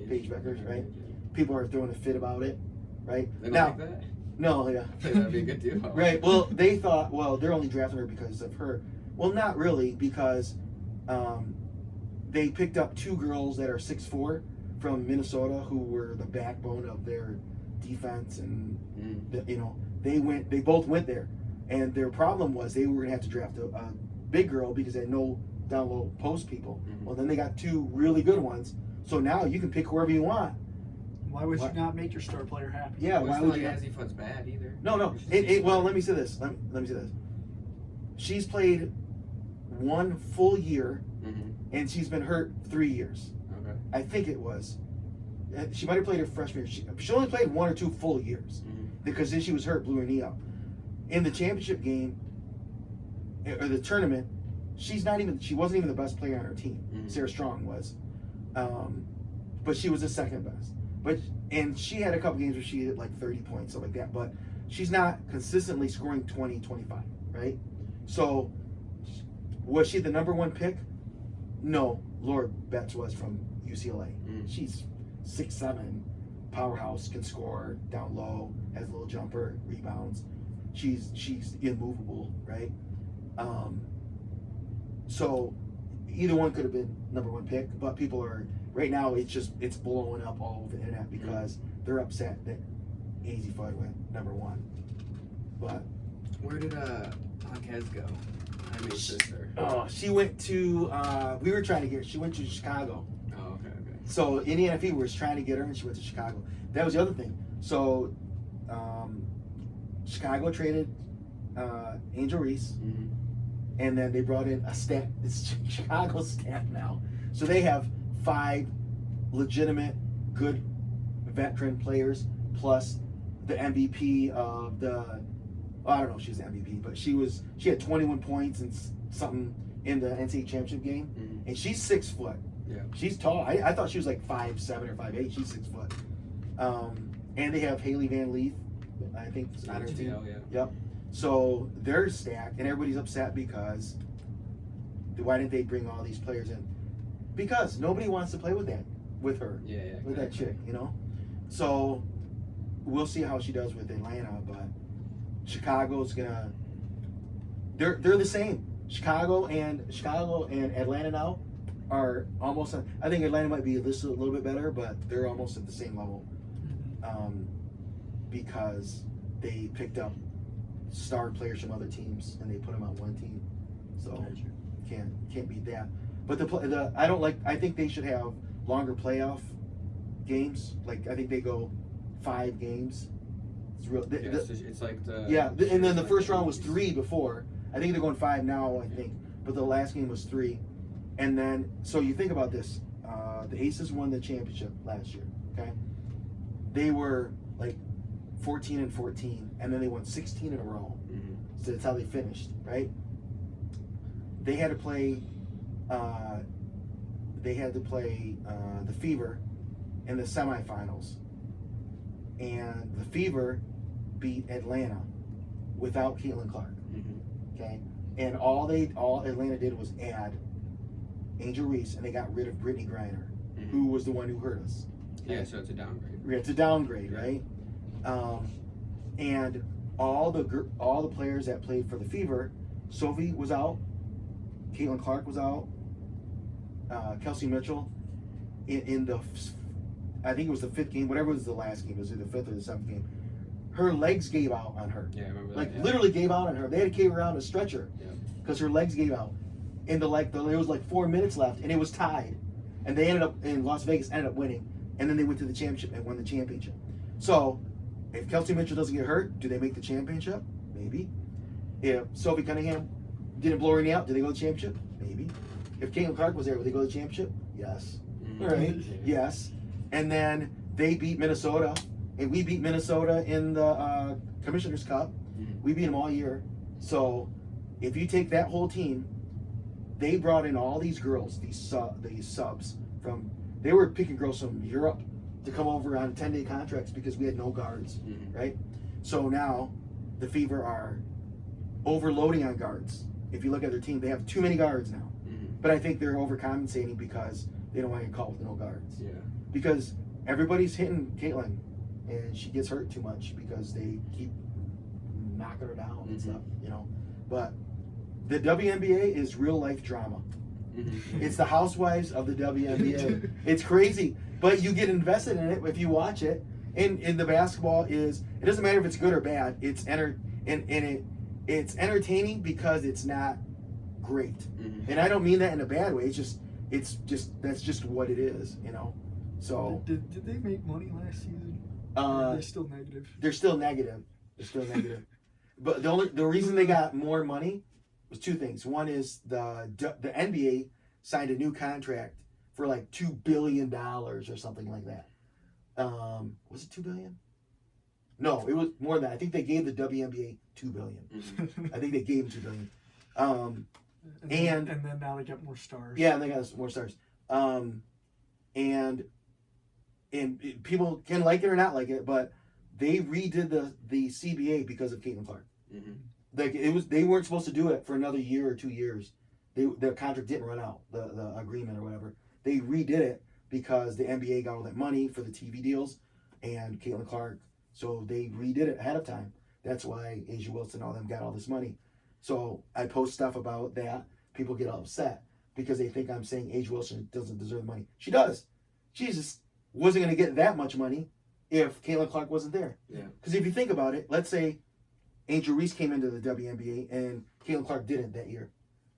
Paige Beckers, right? People are throwing a fit about it, right? They don't Now, like that? no, yeah. That'd be a good deal. Right. Well, they thought, well, they're only drafting her because of her. Well, not really, because they picked up two girls that are 6'4" from Minnesota who were the backbone of their defense, and they both went there. And their problem was they were going to have to draft a big girl because they had no down low post people. Well, then they got two really good ones. So now you can pick whoever you want. Why would you not make your star player happy? Yeah, Well, why it's would not you? like Azzy Fudd's bad either. No. Well, let me say this. Let me say this. She's played one full year, and she's been hurt 3 years. Okay. I think it was. She might have played her freshman year. She only played 1 or 2 full years because then she was hurt, blew her knee out. In the championship game or the tournament, she wasn't even the best player on her team. Sarah Strong was, but she was the second best. And she had a couple games where she hit like 30 points, stuff like that. But she's not consistently scoring 20, 25, right? So was she the number 1 pick? No, Laura Betts was from UCLA. She's 6'7", powerhouse, can score down low, has a little jumper, rebounds. She's immovable, right? So either one could have been number 1 pick, but people are right now. It's blowing up all over the internet because they're upset that AZ Fudd went number 1. But Where did Marquez go? I mean, sister. oh, she went to. We were trying to get her. She went to Chicago. Oh, okay. So Indiana Fever was trying to get her, and she went to Chicago. That was the other thing. So Chicago traded Angel Reese, and then they brought in a staff. It's Chicago's staff now. So they have 5 legitimate, good veteran players, plus the MVP of the. I don't know if she was the MVP, but she had 21 points and something in the NCAA championship game, and she's 6 foot. Yeah. She's tall. I thought she was like 5'7" or 5'8". She's 6 foot. And they have Haley Van Leith, I think, on her team. Yeah. Yep. So they're stacked, and everybody's upset because why didn't they bring all these players in? Because nobody wants to play with her. Yeah. With that chick, you know. So we'll see how she does with Atlanta, but Chicago's gonna. They're the same. Chicago and Atlanta now are almost. I think Atlanta might be listed a little bit better, but they're almost at the same level, because they picked up star players from other teams and they put them on one team. So can't beat that. But I don't like. I think they should have longer playoff games. Like I think they go 5 games. It's real. It's like the. Yeah, and then the first round was 3 before. I think they're going 5 now. I think, but the last game was 3. And then, so you think about this. The Aces won the championship last year. Okay, they were like 14-14, and then they won 16 in a row. So that's how they finished, right? They had to play. The Fever in the semifinals, and the Fever beat Atlanta without Caitlin Clark. Okay, and all Atlanta did was add Angel Reese, and they got rid of Brittany Griner, who was the one who hurt us. Okay? Yeah, so it's a downgrade. It's a downgrade, right? And all the players that played for the Fever, Sophie was out, Caitlin Clark was out, Kelsey Mitchell in the, I think it was the 5th game, whatever was the last game, it was either the 5th or the 7th game. Her legs gave out on her. Yeah, I remember that. Like literally gave out on her. They had to carry her around a stretcher because her legs gave out. And there was like 4 minutes left, and it was tied. And they ended up in Las Vegas, ended up winning, and then they went to the championship and won the championship. So, if Kelsey Mitchell doesn't get hurt, do they make the championship? Maybe. Maybe. If Sophie Cunningham didn't blow her knee out, did they go to the championship? Maybe. If Caitlin Clark was there, would they go to the championship? Yes. All right. Yes. And then they beat Minnesota, and we beat Minnesota in the Commissioner's Cup. We beat them all year. So if you take that whole team, they brought in all these girls, these subs from. They were picking girls from Europe to come over on 10-day contracts because we had no guards, right? So now the Fever are overloading on guards. If you look at their team, they have too many guards now. But I think they're overcompensating because they don't want to get caught with no guards. Yeah. Because everybody's hitting Caitlin, and she gets hurt too much because they keep knocking her down and stuff, you know. But the WNBA is real life drama. It's the Housewives of the WNBA. It's crazy, but you get invested in it if you watch it. And the basketball is, it doesn't matter if it's good or bad. It's it's entertaining because it's not great. And I don't mean that in a bad way. It's just that's just what it is, you know. So did they make money last season? Or are they still negative? They're still negative. But the reason they got more money was two things. One is the NBA signed a new contract for like $2 billion or something like that. Was it $2 billion? No, it was more than that. I think they gave the WNBA $2 billion. I think they gave them $2 billion. And then now they got more stars. Yeah, and they got more stars. And people can like it or not like it, but they redid the CBA because of Caitlin Clark. Like they weren't supposed to do it for another year or 2 years. Their contract didn't run out, the agreement or whatever. They redid it because the NBA got all that money for the TV deals and Caitlin Clark. So they redid it ahead of time. That's why Asia Wilson and all them got all this money. So I post stuff about that. People get all upset because they think I'm saying Asia Wilson doesn't deserve the money. She does. She just wasn't going to get that much money if Caitlin Clark wasn't there. Yeah. Because if you think about it, let's say Angel Reese came into the WNBA and Caitlin Clark didn't that year.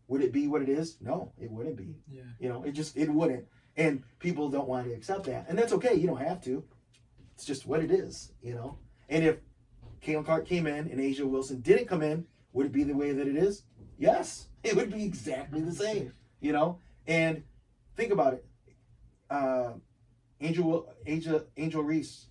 Would it be what it is? No, it wouldn't be. Yeah. You know, it wouldn't. And people don't want to accept that. And that's okay. You don't have to. It's just what it is, you know. And if Caitlin Clark came in and Asia Wilson didn't come in, would it be the way that it is? Yes. It would be exactly the same, you know. And think about it. Angel Reese.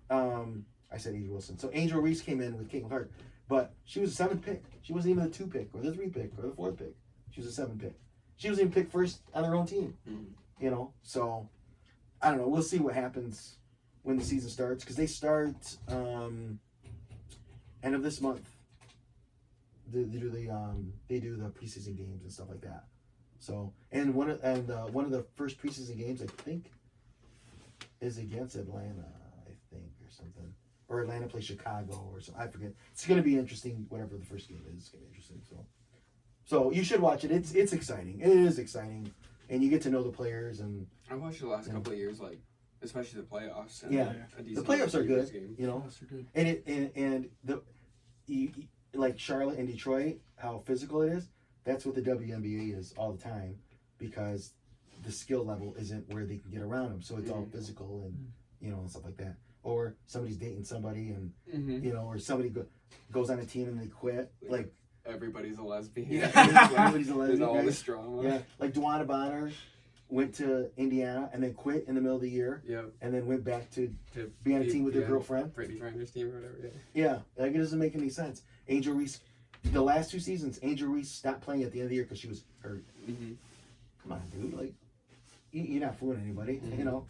I said Asia Wilson. So Angel Reese came in with Caitlin Clark, but she was a 7th pick. She wasn't even the 2 pick or the 3 pick or the 4th pick. She was a 7 pick. She wasn't even picked first on her own team. You know, so I don't know. We'll see what happens when the season starts because they start end of this month. They do the preseason games and stuff like that. So and one of the first preseason games I think is against Atlanta, I think, or something. Or Atlanta plays Chicago or something. I forget. It's going to be interesting. Whatever the first game is, it's going to be interesting. So you should watch it. It's exciting. It is exciting, and you get to know the players. And I've watched the last couple of years, like especially the playoffs. And yeah, the playoffs are good. Game. You know, Playoffs are good. and like Charlotte and Detroit, how physical it is. That's what the WNBA is all the time, because the skill level isn't where they can get around them. So it's all physical and and stuff like that. Or somebody's dating somebody and or somebody goes on a team and they quit. Like everybody's a lesbian. Yeah, everybody's a lesbian. There's all right? this drama. Yeah, like Dwana Bonner went to Indiana and then quit in the middle of the year. Yep. And then went back to be on a team with her girlfriend. Brittany Griner's team or whatever. Yeah, like it doesn't make any sense. Angel Reese, the last 2 seasons, Angel Reese stopped playing at the end of the year because she was hurt. Come on, dude. Like, you're not fooling anybody, you know?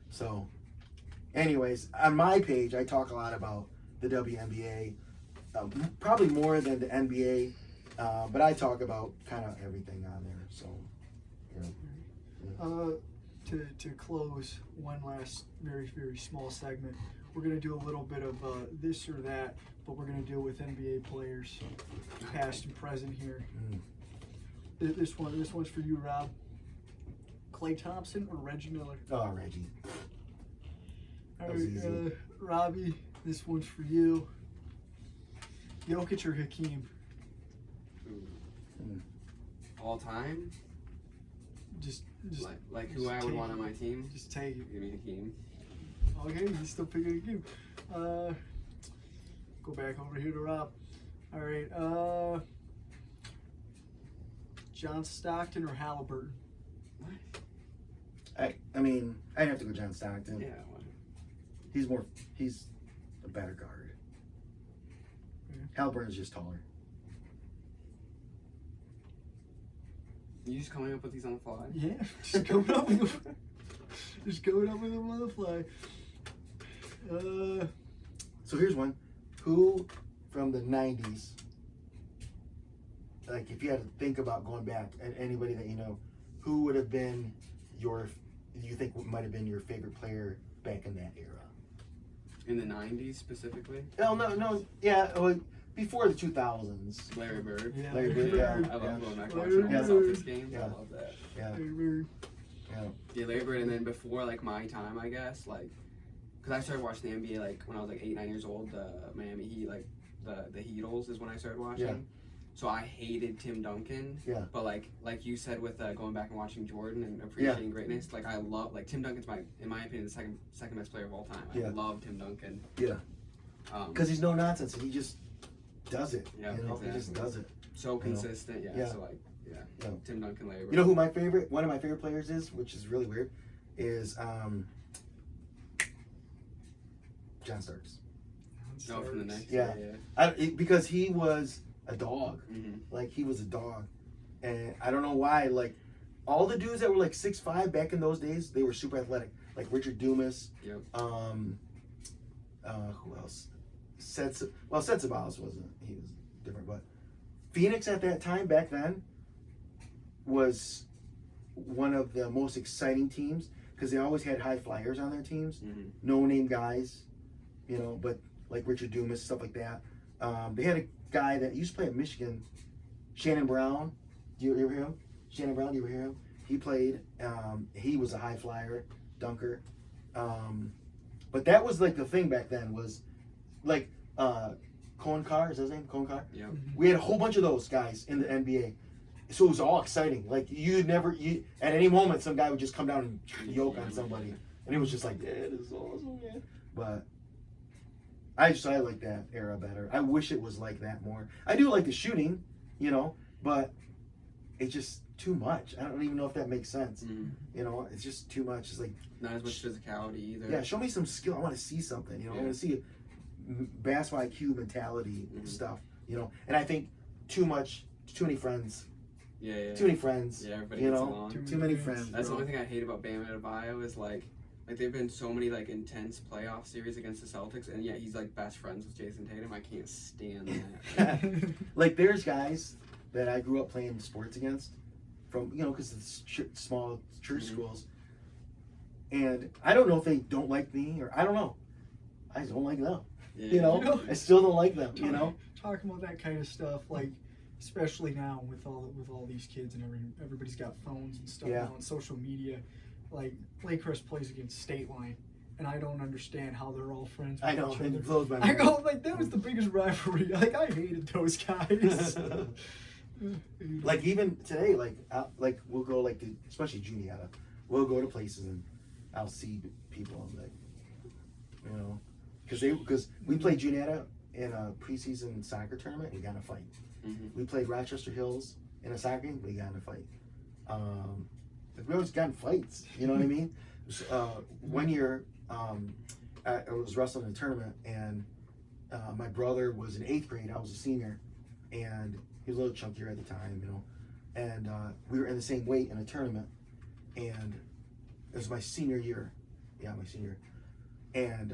So, anyways, on my page, I talk a lot about the WNBA, probably more than the NBA, but I talk about kind of everything on there. So, To close one last very, very small segment, we're going to do a little bit of this or that, but we're going to deal with NBA players, past and present here. This one's for you, Rob. Klay Thompson or Reggie Miller? Oh, Reggie. All right, Robbie, this one's for you. Jokic or Hakeem? All time? Just like who I would want on my team? Just take it. Give me Hakeem. Okay, he's still picking Hakeem. Go go back over here to Rob. All right. John Stockton or Halliburton? I mean, I'd have to go John Stockton. Yeah. Well, He's a better guard. Yeah. Halliburton's just taller. you just coming up with these on the fly? Yeah, just going up with them. Just going up with them on the fly. So here's one. Who from the 90s, like if you had to think about going back, and anybody that you know, who would have been you think might have been your favorite player back in that era? In the 90s specifically? Oh, no, yeah, well, before the 2000s. Larry Bird. Yeah, Larry Bird, yeah. I love going back Larry watching all the Bird. Celtics games. Yeah. I love that. Yeah, yeah. Yeah, Larry Bird, and then before like my time, I guess, like, because I started watching the NBA like when I was like 8, 9 years old. The Miami Heat, like the Heatles, is when I started watching. Yeah. So I hated Tim Duncan. Yeah. But like you said with going back and watching Jordan and appreciating greatness, like I love Tim Duncan's in my opinion the second best player of all time. I Yeah. love Tim Duncan. Yeah. Because he's no nonsense and he just does it. Yeah, you know, exactly. he just does it. So consistent. Yeah. Yeah. So like Yeah. Tim Duncan, Larry Bird. You know who one of my favorite players is, which is really weird, is John Starks. No, from the Knicks. Yeah. Because he was a dog. Mm-hmm. Like he was a dog, and I don't know why. Like all the dudes that were like 6'5" back in those days, they were super athletic. Like Richard Dumas. Yep. Who else? Setsabals wasn't. He was different, but Phoenix at that time back then was one of the most exciting teams because they always had high flyers on their teams, Mm-hmm. no name guys, you know, but like Richard Dumas, stuff like that. They had a guy that used to play at Michigan, Shannon Brown. Do you ever hear him? Shannon Brown, do you ever hear him? He played. He was a high flyer, dunker. But that was like the thing back then was like Cohen Carr, is that his name? Cohen Carr? Yep. We had a whole bunch of those guys in the NBA. So it was all exciting. Like at any moment some guy would just come down and yoke on somebody. And it was just like, yeah, this is awesome, man. But I like that era better. I wish it was like that more. I do like the shooting, you know, but it's just too much. I don't even know if that makes sense. Mm-hmm. You know, it's just too much. It's like Not as much physicality either. yeah, show me some skill. I want to see something. You know, I want to see basketball IQ mentality stuff. You know, and I think too many friends. Yeah. Too many friends. Yeah, everybody you gets know, along. too many friends. That's the bro. only thing I hate about Bam Adebayo is like there've been so many like intense playoff series against the Celtics, and yet he's like best friends with Jason Tatum. I can't stand that. Like there's guys that I grew up playing sports against from, you know, because it's small church schools, and I don't know if they don't like me or I don't know. I just don't like them. Yeah. You know, I still don't like them. You know, talking about that kind of stuff, like especially now with all these kids and everybody's got phones and stuff Yeah. now and social media. Like Lakehurst plays against State Line, and I don't understand how they're all friends with I know each it other. blows my I mind. go like that was the biggest rivalry. Like I hated those guys. Like even today, like we'll go like to, especially Juniata, we'll go to places and I'll see people and like, you know, because we played Juniata in a preseason soccer tournament, we got in a fight. Mm-hmm. We played Rochester Hills in a soccer game, we got in a fight. We always got in fights, you know what I mean? One year, I was wrestling in a tournament, and my brother was in 8th grade, I was a senior, and he was a little chunkier at the time, you know, and we were in the same weight in a tournament, and it was my senior year, and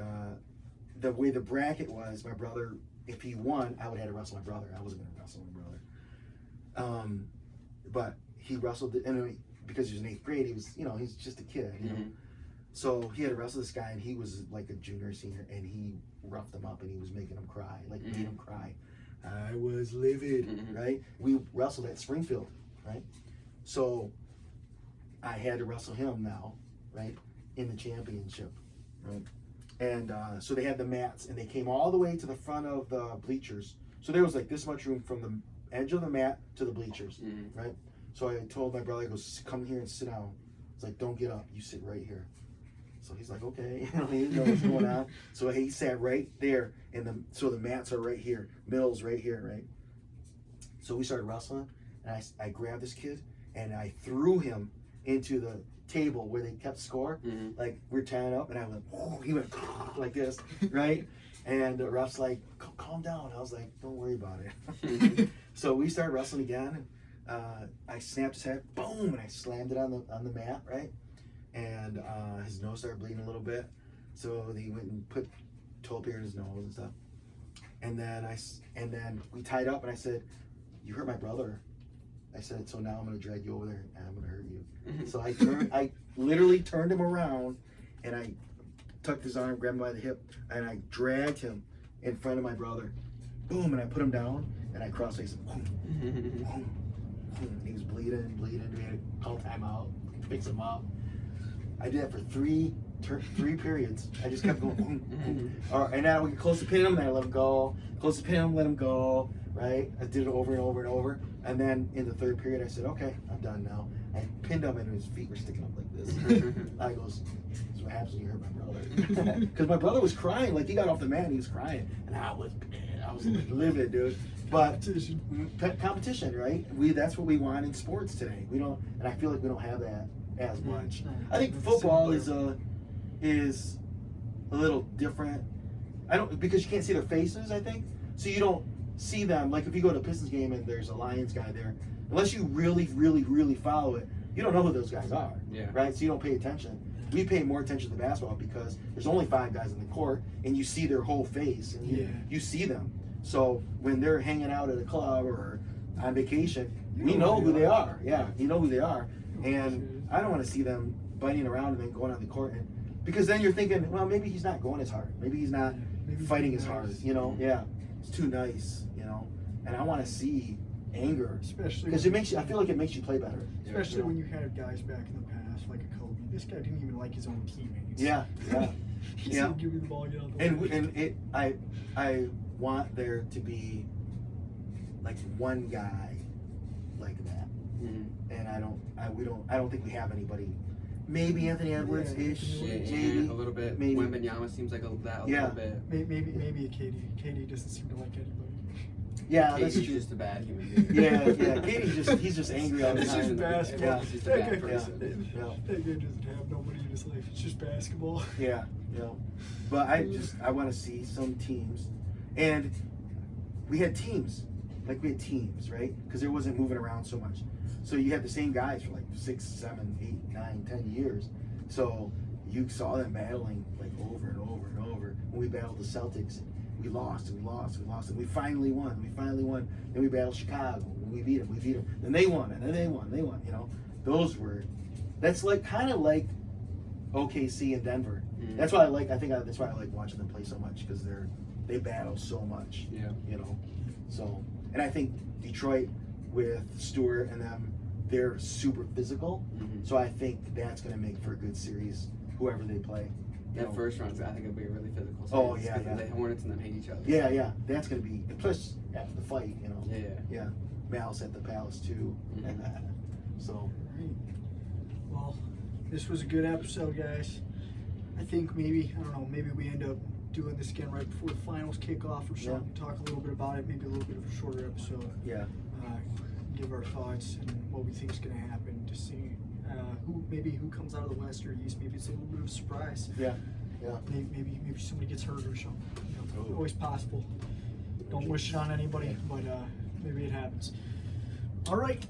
the way the bracket was, my brother, if he won, I would have to wrestle my brother. I wasn't going to wrestle my brother. But he wrestled, and because he was in 8th grade, he was, you know, he's just a kid, you know. So he had to wrestle this guy, and he was like a junior, senior, and he roughed him up, and he was making him cry, like made him cry. I was livid, right? We wrestled at Springfield, right? So I had to wrestle him now, right, in the championship, right? And so they had the mats, and they came all the way to the front of the bleachers. So there was like this much room from the edge of the mat to the bleachers, right? So I told my brother, I goes, come here and sit down. It's like, don't get up, you sit right here. So he's like, okay, he didn't know what's going on. So he sat right there, so the mats are right here, middle's right here, right? So we started wrestling, and I grabbed this kid, and I threw him into the table where they kept score. Like, we're tying up, and I went, oh, he went like this, right? And the ref's like, calm down. I was like, don't worry about it. So we started wrestling again. I snapped his head, boom, and I slammed it on the mat, right? And his nose started bleeding a little bit. So he went and put toilet paper in his nose and stuff. And then we tied up, and I said, you hurt my brother. I said, so now I'm gonna drag you over there and I'm gonna hurt you. So I literally turned him around, and I tucked his arm, grabbed him by the hip, and I dragged him in front of my brother. Boom, and I put him down, and I cross-faced him. Boom, boom, boom. He was bleeding. We had to call timeout, fix him up. I did that for three periods. I just kept going. Boom, boom. All right, and now we get close to pinning him, and I let him go. Close to pinning him, let him go. Right? I did it over and over and over. And then in the third period, I said, okay, I'm done now. I pinned him, and his feet were sticking up like this. I goes, this is what happens when you hurt my brother. Because my brother was crying. Like, he got off the mat, and he was crying. And I was livid, dude. But competition, right? That's what we want in sports today. We don't, and I feel like we don't have that as much. I think football is a little different. Because you can't see their faces, I think. So you don't see them. Like, if you go to a Pistons game and there's a Lions guy there, unless you really, really, really follow it, you don't know who those guys are. Yeah. Right? So you don't pay attention. We pay more attention to basketball because there's only 5 guys in the court, and you see their whole face, and you see them. So when they're hanging out at a club or on vacation, we know who they are. Yeah, you know who they are. And I don't want to see them biting around and then going on the court. Because then you're thinking, well, maybe he's not going as hard. Maybe he's not fighting as hard. You know, it's too nice, you know. And I want to see anger. Especially because I feel like it makes you play better. Especially when you had guys back in the past, like a Kobe. This guy didn't even like his own teammates. Yeah. He said, give me the ball, get out the way. And I want there to be like one guy like that, and I don't think we have anybody. Maybe Anthony Edwards ish, maybe a little bit. Maybe Wembanyama seems like a little bit. Maybe a KD. KD doesn't seem to like anybody. Yeah, Katie's that's just a bad human being. Yeah. Katie's just angry all the It's time. just basketball. He's just a bad person. That guy doesn't have nobody in his life. It's just basketball. Yeah. But I want to see some teams, and we had teams, right? Because there wasn't moving around so much. So you had the same guys for like 6, 7, 8, 9, 10 years. So you saw them battling like over and over and over. When we battled the Celtics, we lost and we lost and we lost, and we finally won. Then we battled Chicago. When we beat them. Then they won, and then they won. You know, that's like kind of like OKC and Denver. That's why that's why I like watching them play so much, because they battle so much. Yeah. You know, so, and I think Detroit with Stewart and them, they're super physical. So I think that's going to make for a good series, whoever they play. That first round, I think it'll be a really physical series. Oh yeah. The Hornets and them hate each other. Yeah. That's going to be, plus after the fight, you know. Yeah. Malice at the Palace too. So. Well, this was a good episode, guys. I think maybe we end up doing this again right before the finals kick off or something. Talk a little bit about it, maybe a little bit of a shorter episode. Yeah. Give our thoughts and what we think is going to happen, to see who comes out of the West or East. Maybe it's a little bit of a surprise. Yeah. Maybe somebody gets hurt or something. You know, always possible. Don't wish it on anybody, but maybe it happens. All right.